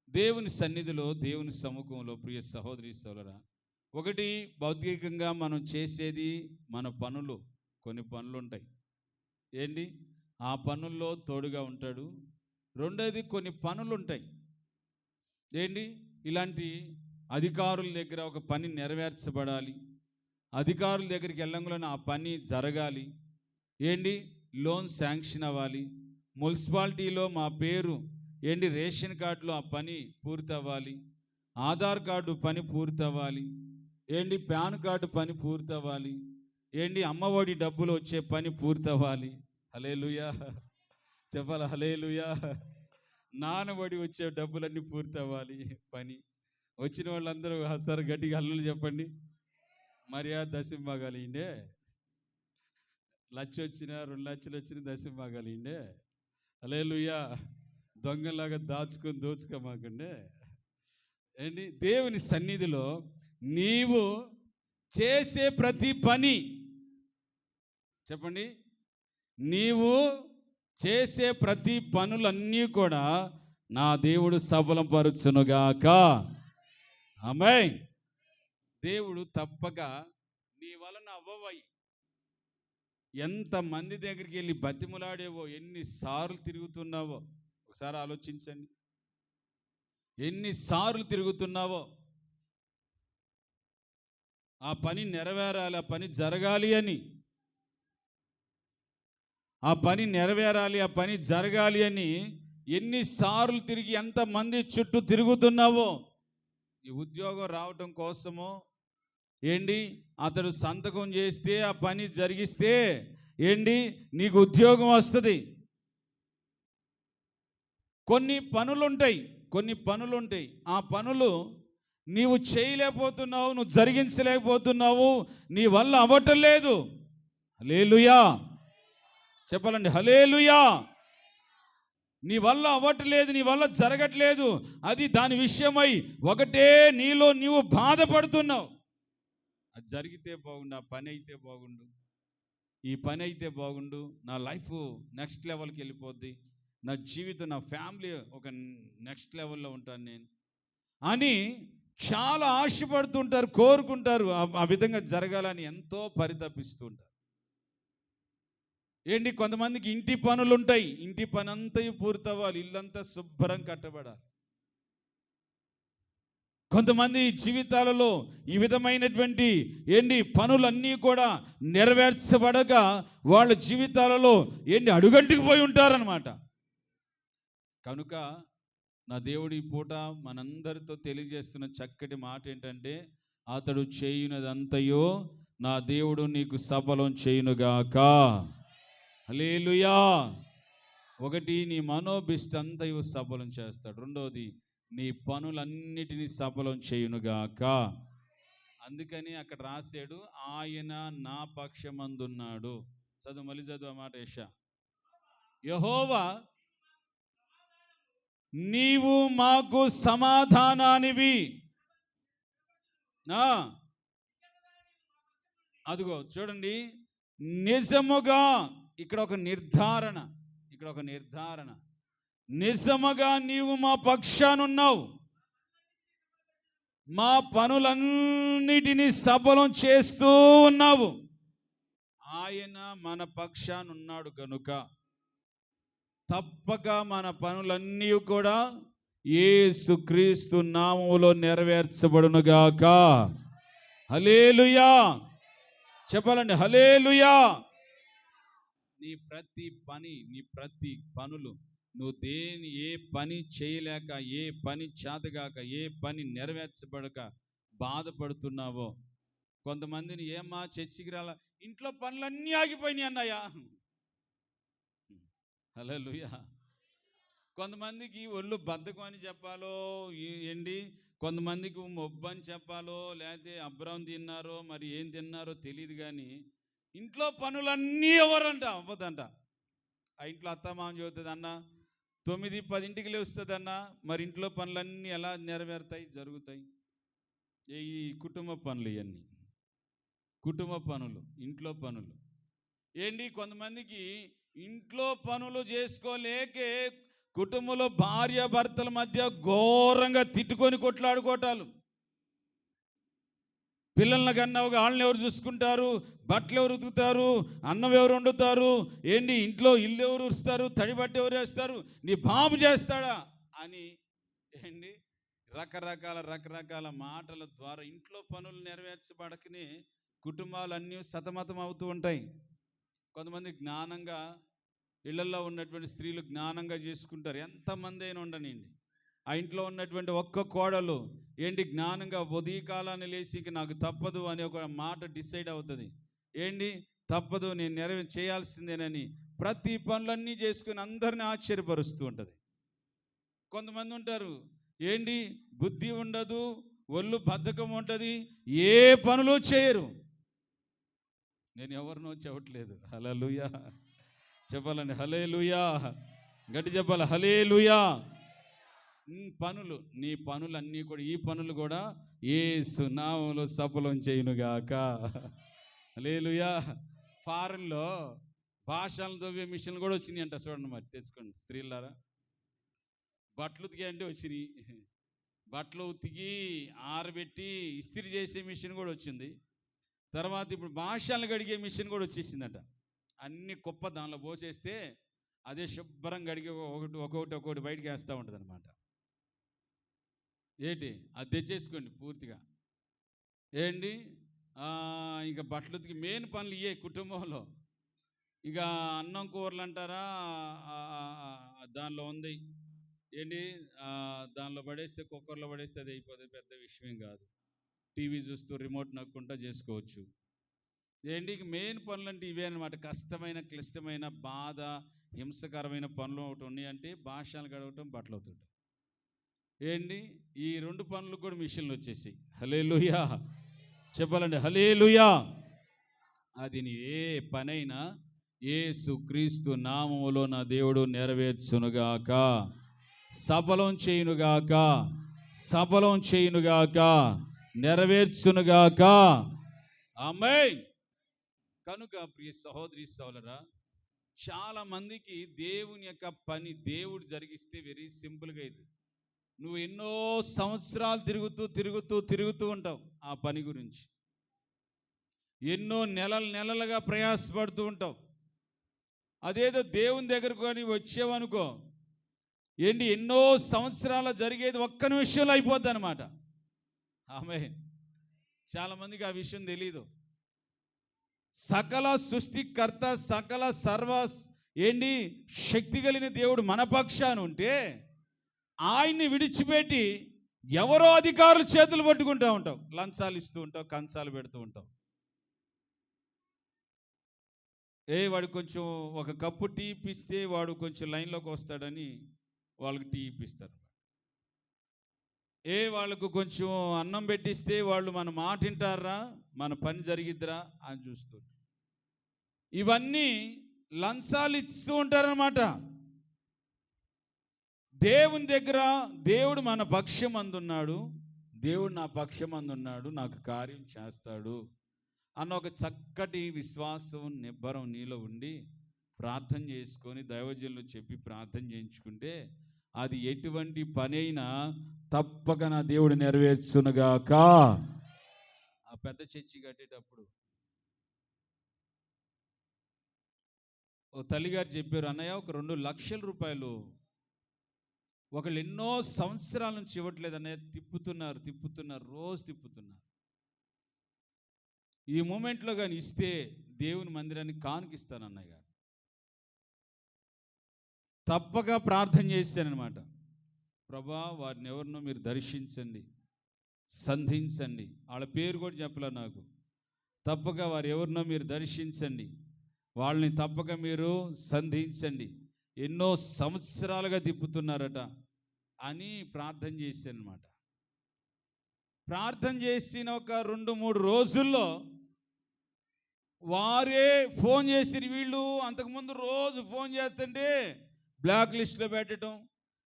Speaker 1: దేవుని సన్నిధిలో, దేవుని సముఖంలో ప్రియ సహోదరి సోదరా, ఒకటి భౌతికంగా మనం చేసేది మన పనులు. కొన్ని పనులు ఉంటాయి. ఏంటి? ఆ పనుల్లో తోడుగా ఉంటాడు. రెండోది కొన్ని పనులు ఉంటాయి. ఏంటి? ఇలాంటి అధికారుల దగ్గర ఒక పని నెరవేర్చబడాలి. అధికారుల దగ్గరికి వెళ్ళంగానే ఆ పని జరగాలి. ఏంటి? లోన్ శాంక్షన్ అవ్వాలి. మున్సిపాలిటీలో మా పేరు ఏంటి, రేషన్ కార్డులో ఆ పని పూర్తి అవ్వాలి. ఆధార్ కార్డు పని పూర్తి అవ్వాలి. ఏంటి? పాన్ కార్డు పని పూర్తి అవ్వాలి. ఏంటి? అమ్మఒడి డబ్బులు వచ్చే పని పూర్తి అవ్వాలి. హల్లెలూయా. చెప్పాలి, హల్లెలూయా. నానబడి వచ్చే డబ్బులన్నీ పూర్తి అవ్వాలి. పని వచ్చిన వాళ్ళందరూ సార్ గట్టిగా హల్లులు చెప్పండి. మరియా దశంభాగాలిండే, 1,00,000 వచ్చినా 2,00,000 వచ్చినా దశంభాగాలిండే. హల్లెలూయా. దొంగలాగా దోచుకోమాకండే. ఏంటి? దేవుని సన్నిధిలో నీవు చేసే ప్రతి పని, చెప్పండి, నీవు చేసే ప్రతి పనులన్నీ కూడా నా దేవుడు సఫలపరచునుగాక. ఆమేన్. దేవుడు తప్పక నీ వలన అవ్వవై ఎంతమంది దగ్గరికి వెళ్ళి బతిములాడేవో, ఎన్నిసార్లు తిరుగుతున్నావో ఒకసారి ఆలోచించండి. ఎన్నిసార్లు తిరుగుతున్నావో. ఆ పని నెరవేరాలి, ఆ పని జరగాలి అని, ఆ పని నెరవేరాలి, ఆ పని జరగాలి అని ఎన్నిసార్లు తిరిగి, ఎంతమంది చుట్టూ తిరుగుతున్నావో. ఈ ఉద్యోగం రావటం కోసమో, ఏంటి, అతడు సంతకం చేస్తే ఆ పని జరిగిస్తే ఏంటి నీకు ఉద్యోగం వస్తుంది. కొన్ని పనులుంటాయి. ఆ పనులు నీవు చేయలేకపోతున్నావు, నువ్వు జరిగించలేకపోతున్నావు, నీ వల్ల అవ్వటం లేదు. హల్లెలూయా. చెప్పాలండి, హల్లెలూయా. నీ వల్ల అవ్వట్లేదు, నీ వల్ల జరగట్లేదు. అది దాని విషయమై ఒకటే నీలో నీవు బాధపడుతున్నావు. అది జరిగితే బాగుండు, ఆ పని అయితే బాగుండు, ఈ పని అయితే బాగుండు, నా లైఫ్ నెక్స్ట్ లెవెల్కి వెళ్ళిపోద్ది, నా జీవితం, నా ఫ్యామిలీ ఒక నెక్స్ట్ లెవెల్లో ఉంటాను నేను. అని చాలా ఆశపడుతుంటారు, కోరుకుంటారు. ఆ విధంగా జరగాలని ఎంతో పరితపిస్తుంటారు. ఏంటి, కొంతమందికి ఇంటి పనులు ఉంటాయి, ఇంటి పని అంతా పూర్తవ్వాలి, ఇల్లంతా శుభ్రం కట్టబడాలి. కొంతమంది జీవితాలలో ఈ విధమైనటువంటి పనులన్నీ కూడా నెరవేర్చబడక వాళ్ళ జీవితాలలో అడుగంటికి పోయి ఉంటారనమాట. కనుక నా దేవుడి పూట మనందరితో తెలియజేస్తున్న చక్కటి మాట ఏంటంటే, అతడు చేయునదంతయో నా దేవుడు నీకు సఫలం చేయునుగాక. హల్లెలూయా. ఒకటి, నీ మనోభిష్టంతయు సఫలం చేస్తాడు. రెండోది, నీ పనులన్నిటినీ సఫలం చేయునుగాక. అందుకని అక్కడ రాశాడు, ఆయన నా పక్షమందున్నాడు. మళ్ళీ చదువు మాట. యెహోవా నీవు మాకు సమాధానానివి. అదిగో చూడండి, నిజముగా ఇక్కడ ఒక నిర్ధారణ, నిజముగా నీవు మా పక్షానున్నావు, మా పనులన్నిటినీ సఫలం చేస్తూ ఉన్నావు. ఆయన మన పక్షానున్నాడు కనుక తప్పక మన పనులన్నీ కూడా యేసుక్రీస్తు నామములో నెరవేర్చబడునుగాక. హల్లెలూయా. చెప్పాలండి, హల్లెలూయా. నీ ప్రతి పనులు నువ్వు ఏ పని చేయలేక, ఏ పని చేతగాక, ఏ పని నెరవేర్చబడక బాధపడుతున్నావో, కొంతమందిని ఏమా చర్చికి రాలా, ఇంట్లో పనులన్నీ ఆగిపోయినాయి అన్నయ్యా. హల్లెలూయా. కొంతమందికి ఒళ్ళు బద్ధకం అని చెప్పాలో కొంతమందికి మొబ్బు అని చెప్పాలో, లేకపోతే అబ్రం తిన్నారో మరి ఏం తిన్నారో తెలియదు, కానీ ఇంట్లో పనులన్నీ ఎవరంట అవ్వదంట. ఆ ఇంట్లో అత్తమామ చదువుతుంది అన్న, 9-10 లేస్తుంది అన్న, మరి ఇంట్లో పనులన్నీ ఎలా నెరవేరుతాయి, జరుగుతాయి? ఈ కుటుంబ పనులు, ఇవన్నీ కుటుంబ పనులు, ఇంట్లో పనులు. కొంతమందికి ఇంట్లో పనులు చేసుకోలేకే కుటుంబంలో భార్య భర్తల మధ్య ఘోరంగా తిట్టుకొని కొట్లాడుకోవటాలు. పిల్లల కన్నా వాళ్ళని ఎవరు చూసుకుంటారు, బట్టలు ఎవరు ఉతుకుతారు, అన్నం ఎవరు వండుతారు, ఇంట్లో ఇల్లు ఎవరు ఉరుస్తారు, తడి బట్ట ఎవరు వేస్తారు, నీ బాబు చేస్తాడా అని రకరకాల మాటల ద్వారా ఇంట్లో పనులు నెరవేర్చబడకనే కుటుంబాలన్నీ సతమతం అవుతూ ఉంటాయి. కొంతమంది జ్ఞానంగా, ఇళ్లలో ఉన్నటువంటి స్త్రీలు జ్ఞానంగా చేసుకుంటారు, ఎంతమంది అయినా ఉండనండి. ఆ ఇంట్లో ఉన్నటువంటి ఒక్క కోడలు జ్ఞానంగా ఉదయకాలాన్ని లేచి నాకు తప్పదు అని ఒక మాట డిసైడ్ అవుతుంది. తప్పదు, నేను చేయాల్సిందేనని ప్రతి పనులన్నీ చేసుకుని అందరిని ఆశ్చర్యపరుస్తూ ఉంటుంది. కొంతమంది ఉంటారు, బుద్ధి ఉండదు, ఒళ్ళు బద్ధకం ఉంటుంది, ఏ పనులు చేయరు. నేను ఎవరినో చెప్పట్లేదు. హల్లెలూయా. చెప్పాలండి, హల్లెలూయా. గట్టి చెప్పాలి, హల్లెలూయా. నీ పనులన్నీ కూడా, ఈ పనులు కూడా యేసు నామములో సఫలం చేయునుగాక. హల్లెలూయా. ఫారెన్లో భాషలను తవ్వే మిషన్లు కూడా వచ్చినాయి అంట. చూడండి, మరి తెచ్చుకోండి స్త్రీలారా. బట్టలు ఉతికి అంటే వచ్చినాయి, బట్టలు ఉతికి ఆరబెట్టి ఇస్త్రీ చేసే మిషన్ కూడా వచ్చింది. తర్వాత ఇప్పుడు భాషలను కడిగే మిషన్ కూడా వచ్చేసిందట. అన్ని కుప్ప దానిలో పోసేస్తే అదే శుభ్రం కడిగి ఒక్కొక్కటి బయటకు వేస్తూ ఉంటుంది అనమాట. అది తెచ్చేసుకోండి పూర్తిగా. ఇంకా బట్టలు ఉతికి మెయిన్ పనులు ఇవే కుటుంబంలో. ఇక అన్నం కూరలు అంటారా, దానిలో ఉంది దానిలో పడేస్తే, కుక్కర్లో పడేస్తే అది అయిపోతుంది, పెద్ద విషయం కాదు. టీవీ చూస్తూ రిమోట్ నొక్కుంటూ చేసుకోవచ్చు. మెయిన్ పనులు అంటే ఇవే అనమాట. కష్టమైన, క్లిష్టమైన, బాధ, హింసకరమైన పనులు ఒకటి ఉన్నాయంటే భాషలు గడవటం, బట్టలు అవుతుంటాయి. ఈ 2 పనులు కూడా మిషన్లు వచ్చేసి. హల్లెలూయా. చెప్పాలండి, హల్లెలూయా. అది నీ ఏ పనైనా యేసుక్రీస్తు నామములో నా దేవుడు నెరవేర్చునుగాక, సఫలం చేయునుగాక, నెరవేర్చునుగాక. ఆమేన్. కనుక ప్రియ సహోదరి సోదరా, చాలా మందికి దేవుని యొక్క పని దేవుడు జరిగిస్తే వెరీ సింపుల్గా ఇది. నువ్వు ఎన్నో సంవత్సరాలు తిరుగుతూ ఉంటావు ఆ పని గురించి. ఎన్నో నెలలుగా ప్రయాసపడుతూ ఉంటావు. అదేదో దేవుని దగ్గరకు కానీ వచ్చావనుకో, ఎన్నో సంవత్సరాలు జరిగేది ఒక్క నిమిషంలో అయిపోద్ది అనమాట. ఆమేన్. చాలామందికి ఆ విషయం తెలీదు. సకల సృష్టికర్త, సకల సర్వ శక్తి కలిగిన దేవుడు మన పక్షాన ఉంటే ఆయన్ని విడిచిపెట్టి ఎవరో అధికారులు చేతులు పట్టుకుంటూ ఉంటావు, లంచాలు ఇస్తూ ఉంటావు, కంచాలు పెడుతూ ఉంటావు. వాడు కొంచెం ఒక కప్పు టీ ఇప్పిస్తే వాడు కొంచెం లైన్లోకి వస్తాడని వాళ్ళకి టీ ఇప్పిస్తారు. వాళ్ళకు కొంచెం అన్నం పెట్టిస్తే వాళ్ళు మన మాట వింటారా, మన పని జరిగిద్దిరా అని చూస్తూ, ఇవన్నీ లంచాలు ఇస్తూ ఉంటారన్నమాట. దేవుని దగ్గర దేవుడు మన పక్షమందున్నాడు, దేవుడు నా పక్షమందున్నాడు, నాకు కార్యం చేస్తాడు అన్న ఒక చక్కటి విశ్వాసం, నిబ్బరం నీలో ఉండి ప్రార్థన చేసుకొని దైవజనులు చెప్పి ప్రార్థన చేయించుకుంటే అది ఎటువంటి పని అయినా తప్పక నా దేవుడు నెరవేర్చునుగాక. ఆ పెద్ద చర్చి కట్టేటప్పుడు ఓ తల్లిగారు చెప్పారు, అన్నయ్య ఒక 2 లక్షల రూపాయలు ఒకళ్ళు ఎన్నో సంవత్సరాల నుంచి ఇవ్వట్లేదు అన్నయ్య, తిప్పుతున్నారు, రోజు తిప్పుతున్నారు. ఈ మూమెంట్లో కానీ ఇస్తే దేవుని మందిరాన్ని కానుకిస్తాను అన్నయ్య గారు. తప్పక ప్రార్థన చేశానమాట. ప్రభా, వారిని ఎవరినో మీరు దర్శించండి, సంధించండి. వాళ్ళ పేరు కూడా చెప్పలే నాకు. తప్పక వారు ఎవరినో మీరు దర్శించండి, వాళ్ళని తప్పక మీరు సంధించండి, ఎన్నో సంవత్సరాలుగా తిప్పుతున్నారట అని ప్రార్థన చేశానమాట. ప్రార్థన చేసిన ఒక 2-3 రోజుల్లో వారే ఫోన్ చేసి, వీళ్ళు అంతకుముందు రోజు ఫోన్ చేస్తుంటే బ్లాక్ లిస్ట్లో పెట్టడం,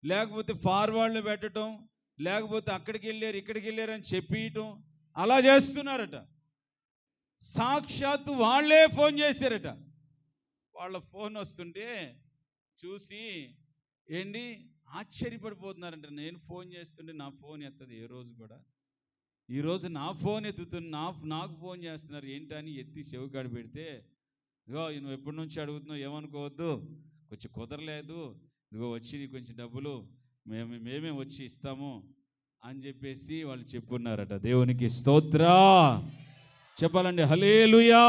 Speaker 1: లేకపోతే ఫార్వర్డ్లో పెట్టడం, లేకపోతే అక్కడికి వెళ్ళారు ఇక్కడికి వెళ్ళారు అని చెప్పియటం, అలా చేస్తున్నారట. సాక్షాత్తు వాళ్ళే ఫోన్ చేశారట. వాళ్ళ ఫోన్ వస్తుంటే చూసి ఆశ్చర్యపడిపోతున్నారంట. నేను ఫోన్ చేస్తుంటే నా ఫోన్ ఎత్తది ఏ రోజు కూడా, ఈరోజు నా ఫోన్ ఎత్తుతున్నా, నాకు ఫోన్ చేస్తున్నారు ఏంటని ఎత్తి చెవికాడ పెడితే, ఇగో నువ్వు ఎప్పటి నుంచి అడుగుతున్నావు, ఏమనుకోవద్దు, కొంచెం కుదరలేదు, ఇదిగో వచ్చి కొంచెం డబ్బులు మేమే వచ్చి ఇస్తాము అని చెప్పేసి వాళ్ళు చెప్పున్నారట. దేవునికి స్తోత్రా చెప్పాలండి, హల్లెలూయా.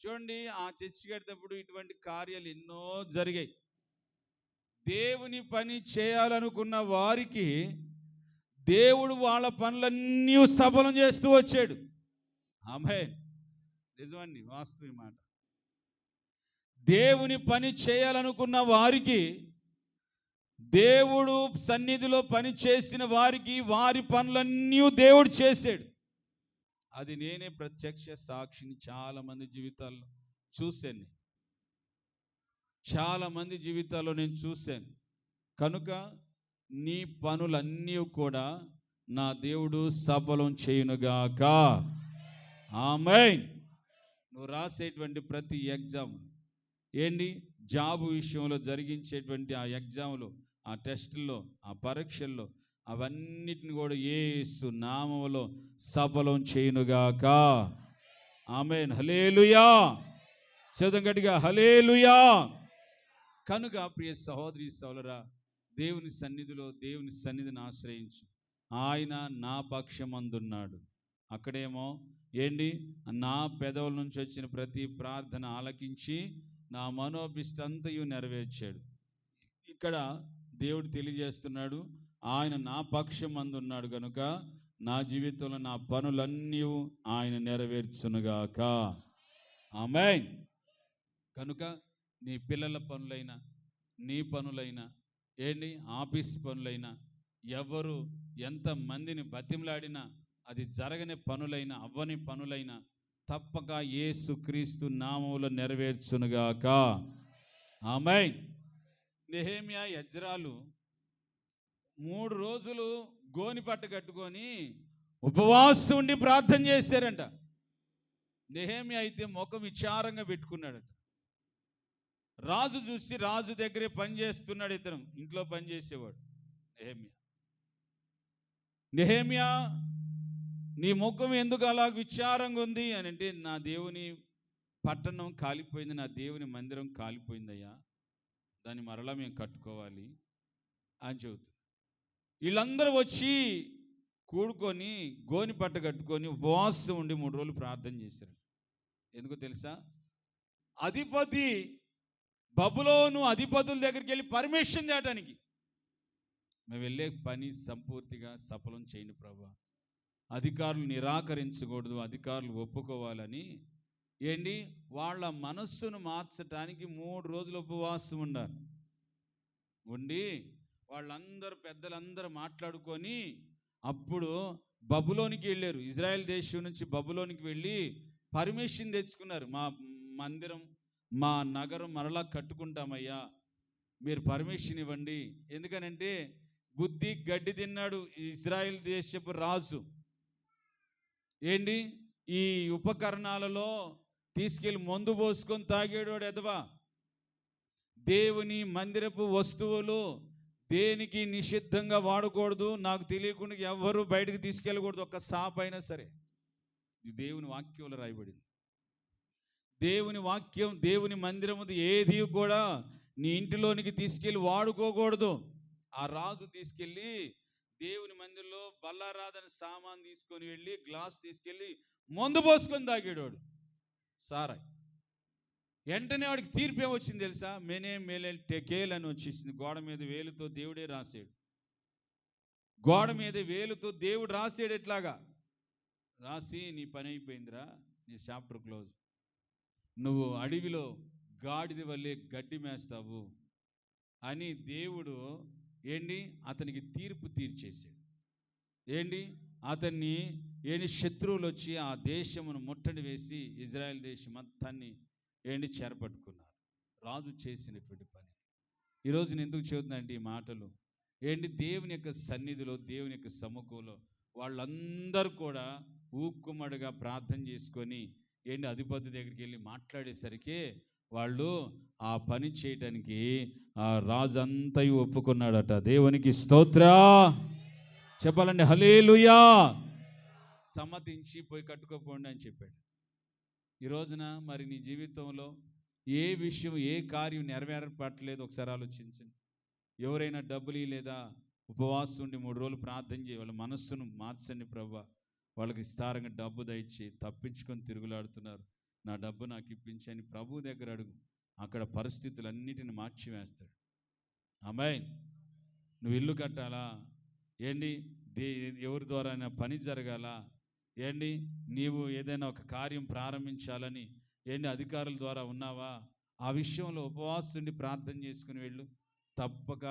Speaker 1: చూడండి, ఆ చర్చి కట్టేటప్పుడు ఇటువంటి కార్యాలు ఎన్నో జరిగాయి. దేవుని పని చేయాలనుకున్న వారికి దేవుడు వాళ్ళ పనులన్నీ సఫలం చేస్తూ వచ్చాడు. ఆమేన్. నిజమండి, వాస్తవం మాట. దేవుని పని చేయాలనుకున్న వారికి, దేవుడు సన్నిధిలో పని చేసిన వారికి వారి పనులన్నీ దేవుడు చేశాడు. అది నేనే ప్రత్యక్ష సాక్షిని చాలామంది జీవితాల్లో చూశాను. చాలామంది జీవితాల్లో నేను చూశాను. కనుక నీ పనులన్నీ కూడా నా దేవుడు సఫలం చేయునుగాక. ఆమేన్. నువ్వు రాసేటువంటి ప్రతి ఎగ్జామ్ జాబు విషయంలో జరిగించేటువంటి ఆ ఎగ్జామ్లో, ఆ టెస్టుల్లో, ఆ పరీక్షల్లో, అవన్నిటిని కూడా యేసు నామములో సఫలం చేయునుగాక. ఆమేన్. హల్లెలూయా. చదువు గట్టిగా, హల్లెలూయా. కనుక ప్రియ సహోదరి సోదరా, దేవుని సన్నిధిని ఆశ్రయించు. ఆయన నా పక్షమందున్నాడు. అక్కడేమో నా పెదవుల నుంచి వచ్చిన ప్రతి ప్రార్థన ఆలకించి నా మనోభిష్టంతయు నెరవేర్చాడు. ఇక్కడ దేవుడు తెలియజేస్తున్నాడు, ఆయన నా పక్షమందున్నాడు కనుక నా జీవితంలో నా పనులన్నీ ఆయన నెరవేర్చునుగాక. ఆమేన్. కనుక నీ పిల్లల పనులైనా, నీ పనులైనా, ఆఫీస్ పనులైనా, ఎవరు ఎంతమందిని బతిమలాడినా, అది జరగని పనులైనా, అవ్వని పనులైనా తప్పక యేసుక్రీస్తు నామములో నెరవేర్చునుగాక. ఆమేన్. నెహెమ్యా, ఎజ్రాలు 3 రోజులు గోనిపట్ట కట్టుకొని ఉపవాసం ఉండి ప్రార్థన చేశారంట. నెహెమ్యా అయితే ముఖం విచారంగా పెట్టుకున్నాడట. రాజు చూసి, రాజు దగ్గరే పని చేస్తున్నాడు, ఇతను ఇంట్లో పని చేసేవాడు. నెహెమ్యా నీ ముఖం ఎందుకు అలా విచారంగా ఉంది అని అంటే, నా దేవుని పట్టణం కాలిపోయింది, నా దేవుని మందిరం కాలిపోయిందయ్యా, దాన్ని మరలా మేము కట్టుకోవాలి అని చెబుతుంది. వీళ్ళందరూ వచ్చి కూడుకొని గోని పట్ట కట్టుకొని ఉపవాసం ఉండి 3 రోజులు ప్రార్థన చేశారు. ఎందుకో తెలుసా? అధిపతి బబులోను అధిపతుల దగ్గరికి వెళ్ళి పర్మిషన్ తేయడానికి, మేము వెళ్ళే పని సంపూర్తిగా సఫలం చేయండి ప్రభువా, అధికారులు నిరాకరించకూడదు, అధికారులు ఒప్పుకోవాలని వాళ్ళ మనస్సును మార్చడానికి 3 రోజులు ఉపవాసం ఉండి వాళ్ళందరూ పెద్దలందరూ మాట్లాడుకొని అప్పుడు బబులోనికి వెళ్ళారు. ఇజ్రాయెల్ దేశం నుంచి బబులోనికి వెళ్ళి పర్మిషన్ తెచ్చుకున్నారు. మా మందిరం, మా నగరం మరలా కట్టుకుంటామయ్యా, మీరు పర్మిషన్ ఇవ్వండి. ఎందుకనంటే బుద్ధి గడ్డి తిన్నాడు ఇజ్రాయెల్ దేశపు రాజు. ఈ ఉపకరణాలలో తీసుకెళ్ళి మందు పోసుకొని తాగేడు ఎదవా. దేవుని మందిరపు వస్తువులు దేనికి నిషిద్ధంగా వాడకూడదు, నాకు తెలియకుండా ఎవరు బయటకు తీసుకెళ్ళకూడదు, ఒక్క సాప్ అయినా సరే. ఇది దేవుని వాక్యంలో రాయబడింది. దేవుని వాక్యం, దేవుని మందిరము ఏది కూడా నీ ఇంటిలోనికి తీసుకెళ్ళి వాడుకోకూడదు. ఆ రాజు తీసుకెళ్ళి దేవుని మందిరంలో బల్లారాధన సామాన్ తీసుకొని వెళ్ళి గ్లాస్ తీసుకెళ్ళి మందు పోసుకొని తాగేవాడు సారాయ్. వెంటనే వాడికి తీర్పు ఏమొచ్చింది తెలుసా? మెనే మేలెల్ టెకేల్ అని వచ్చేసింది. గోడ మీద వేలుతో దేవుడే రాసాడు. గోడ మీద వేలుతో దేవుడు రాసాడు. ఎట్లాగా రాసి, నీ పని అయిపోయిందిరా, నీ చాప్టర్ క్లోజ్, నువ్వు అడవిలో గాడిద వల్లే గడ్డి మేస్తావు అని దేవుడు అతనికి తీర్పు తీర్చేసాడు. అతన్ని శత్రువులు వచ్చి ఆ దేశమును ముట్టడి వేసి ఇజ్రాయెల్ దేశం అంతాన్ని చేరపట్టుకున్నారు. రాజు చేసినటువంటి పని. ఈరోజు నేను ఎందుకు చెబుతున్నానంటే ఈ మాటలు దేవుని యొక్క సన్నిధిలో, దేవుని యొక్క సముఖంలో వాళ్ళందరూ కూడా ఊక్కుమడిగా ప్రార్థన చేసుకొని అధిపతి దగ్గరికి వెళ్ళి మాట్లాడేసరికి వాళ్ళు ఆ పని చేయటానికి ఆ రాజు అంతయు ఒప్పుకున్నాడట. దేవునికి స్తోత్ర చెప్పాలండి, హల్లెలూయా. సమ్మతించి పోయి కట్టుకోపోండి అని చెప్పాడు. ఈ రోజున మరి నీ జీవితంలో ఏ విషయం, ఏ కార్యం నెరవేరపట్లేదు ఒకసారి ఆలోచించండి. ఎవరైనా డబ్బులు లేదా ఉపవాసం ఉండి 3 రోజులు ప్రార్థన చేయి, వాళ్ళ మనస్సును మార్చండి ప్రభువా, వాళ్ళకి విస్తారంగా డబ్బు దయచి తప్పించుకొని తిరుగులాడుతున్నారు, నా డబ్బు నాకు ఇప్పించని ప్రభు దగ్గర అడుగు. అక్కడ పరిస్థితులన్నిటిని మార్చివేస్తాడు. ఆమేన్. నువ్వు ఇల్లు కట్టాలా, ఎవరి ద్వారా పని జరగాల, నీవు ఏదైనా ఒక కార్యం ప్రారంభించాలని అధికారుల ద్వారా ఉన్నావా, ఆ విషయంలో ఉపవాసం ఉండి ప్రార్థన చేసుకుని వెళ్ళు. తప్పక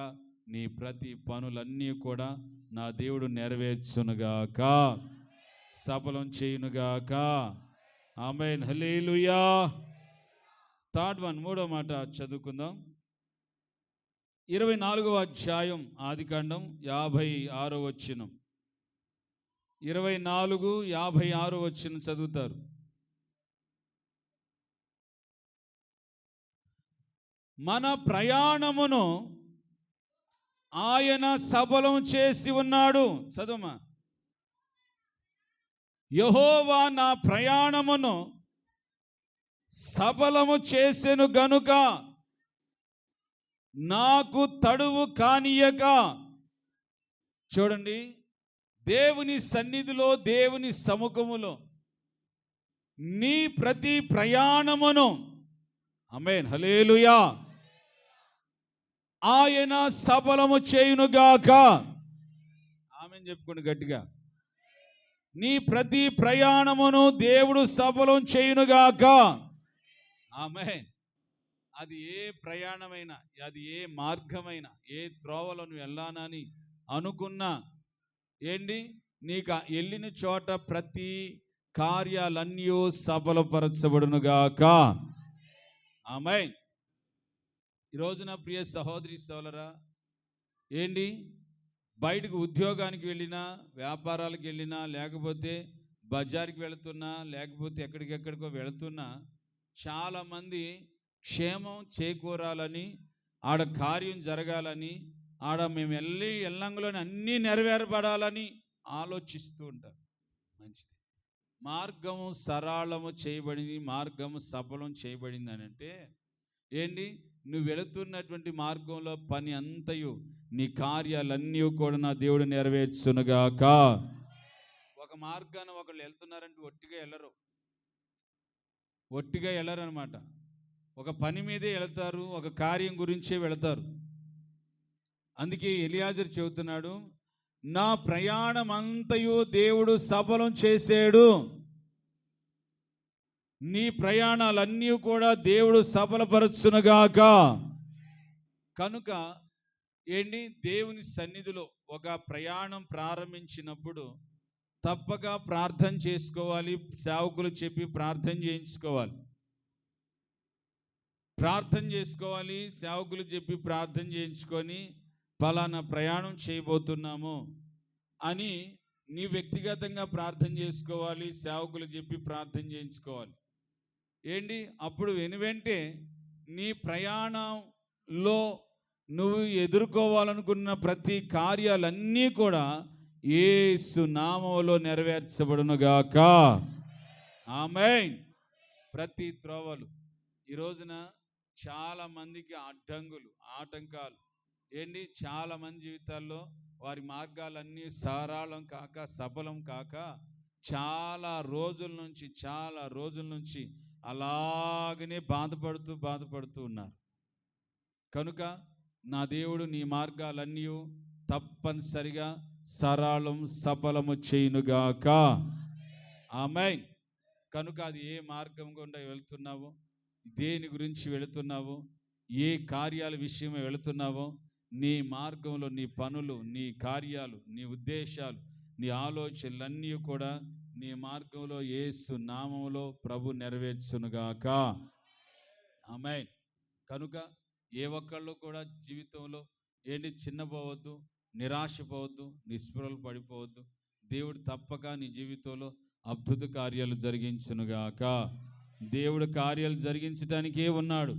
Speaker 1: నీ ప్రతి పనులన్నీ కూడా నా దేవుడు నెరవేర్చునుగాక, సఫలం చేయునుగాక. ఆమేన్, హల్లెలూయా. థర్డ్ వన్, 3వ మాట చదువుకుందాం. 24వ అధ్యాయం ఆదికాండం 56వ వచనం. 24:56 వచనం చదువుతారు. మన ప్రయాణమును ఆయన సఫలం చేసి ఉన్నాడు. చదువుమా. యెహోవా నా ప్రయాణమును సఫలము చేసెను గనుక నాకు తడువు కానియక. చూడండి, దేవుని సన్నిధిలో, దేవుని సముఖములో నీ ప్రతి ప్రయాణమును, ఆమేన్, హల్లెలూయా, ఆయన సఫలము చేయునుగాక. ఆమేన్ చెప్పుకోండి గట్టిగా. నీ ప్రతి ప్రయాణమును దేవుడు సఫలం చేయునుగాక. ఆమేన్. అది ఏ ప్రయాణమైనా, అది ఏ మార్గమైనా, ఏ త్రోవలో నువ్వు వెళ్ళానని అనుకున్నా నీకు వెళ్ళిన చోట ప్రతి కార్యాలన్నీ సఫలపరచబడునుగాక. ఆమేన్. ఈరోజున ప్రియ సహోదరి సోదరా, బయటకు ఉద్యోగానికి వెళ్ళినా, వ్యాపారాలకు వెళ్ళినా, లేకపోతే బజార్కి వెళుతున్నా, లేకపోతే ఎక్కడికెక్కడికో వెళుతున్నా, చాలామంది క్షేమం చేకూరాలని, ఆడ కార్యం జరగాలని ఆడ మేము ఎల్లంగులోని అన్నీ నెరవేరబడాలని ఆలోచిస్తూ ఉంటారు. మంచిది. మార్గము సరళము చేయబడింది, మార్గము సఫలం చేయబడింది అని అంటే ఏంటి? నువ్వు వెళుతున్నటువంటి మార్గంలో పని అంతయు నీ కార్యాలన్నీ కూడా నా దేవుడు నెరవేర్చునుగాక. ఒక మార్గాన ఒకళ్ళు వెళ్తున్నారంటే ఒట్టిగా వెళ్ళరు అనమాట. ఒక పని మీదే వెళ్తారు, ఒక కార్యం గురించే వెళతారు. అందుకే ఎలియాజరు చెబుతున్నాడు, నా ప్రయాణం అంతయు దేవుడు సఫలం చేసాడు. నీ ప్రయాణాలన్నీ కూడా దేవుడు సఫలపరచునుగాక. కనుక ఏంటి? దేవుని సన్నిధిలో ఒక ప్రయాణం ప్రారంభించినప్పుడు తప్పక ప్రార్థన చేసుకోవాలి. సేవకులు చెప్పి ప్రార్థన చేయించుకోవాలి. సేవకులు చెప్పి ప్రార్థన చేయించుకొని ఫలానా ప్రయాణం చేయబోతున్నాము అని నీ వ్యక్తిగతంగా ప్రార్థన చేసుకోవాలి. సేవకులు చెప్పి ప్రార్థన చేయించుకోవాలి. ఏంటి? అప్పుడు వెనువెంటే నీ ప్రయాణంలో నువ్వు ఎదుర్కోవాలనుకున్న ప్రతి కార్యాలన్నీ కూడా యేసు నామములో నెరవేర్చబడునుగాక. ఆమేన్. ప్రతి త్రోవలు ఈ రోజున చాలా మందికి అడ్డంకులు, ఆటంకాలు ఏంటి? చాలా మంది జీవితాల్లో వారి మార్గాలన్నీ సరళం కాక, సఫలం కాక చాలా రోజుల నుంచి అలాగనే బాధపడుతూ ఉన్నారు. కనుక నా దేవుడు నీ మార్గాలన్నీ తప్పనిసరిగా సరళం సఫలము చేయునుగాక. ఆమేన్. కనుక అది ఏ మార్గం గుండా వెళుతున్నావో, దేని గురించి వెళుతున్నావో, ఏ కార్యాల విషయమే వెళుతున్నావో, నీ మార్గంలో నీ పనులు, నీ కార్యాలు, నీ ఉద్దేశాలు, నీ ఆలోచనలన్నీ కూడా నీ మార్గంలో యేసు నామములో ప్రభు నెరవేర్చునుగాక. ఆమేన్. కనుక ఏ ఒక్కళ్ళు కూడా జీవితంలో చిన్నపోవద్దు, నిరాశపోవద్దు, నిస్పృహలు పడిపోవద్దు. దేవుడు తప్పక నీ జీవితంలో అద్భుత కార్యాలు జరిగించునుగాక. దేవుడు కార్యాలు జరిగించడానికే ఉన్నాడు.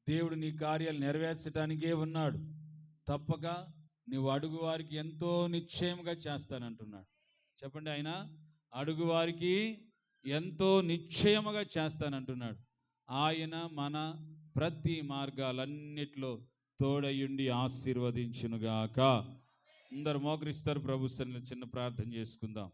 Speaker 1: దేవుడు నీ కార్యాలు నెరవేర్చడానికే ఉన్నాడు. తప్పక నువ్వు అడుగు వారికి ఎంతో నిశ్చయముగా చేస్తానంటున్నాడు. చెప్పండి, ఆయన అడుగు వారికి ఎంతో నిశ్చయముగా చేస్తానంటున్నాడు. ఆయన మన ప్రతి మార్గాలన్నిట్లో తోడయుండి ఆశీర్వదించునుగాక. అందరు మోకరిస్తారు. ప్రభు సన్నిధిలో చిన్న ప్రార్థన చేసుకుందాం.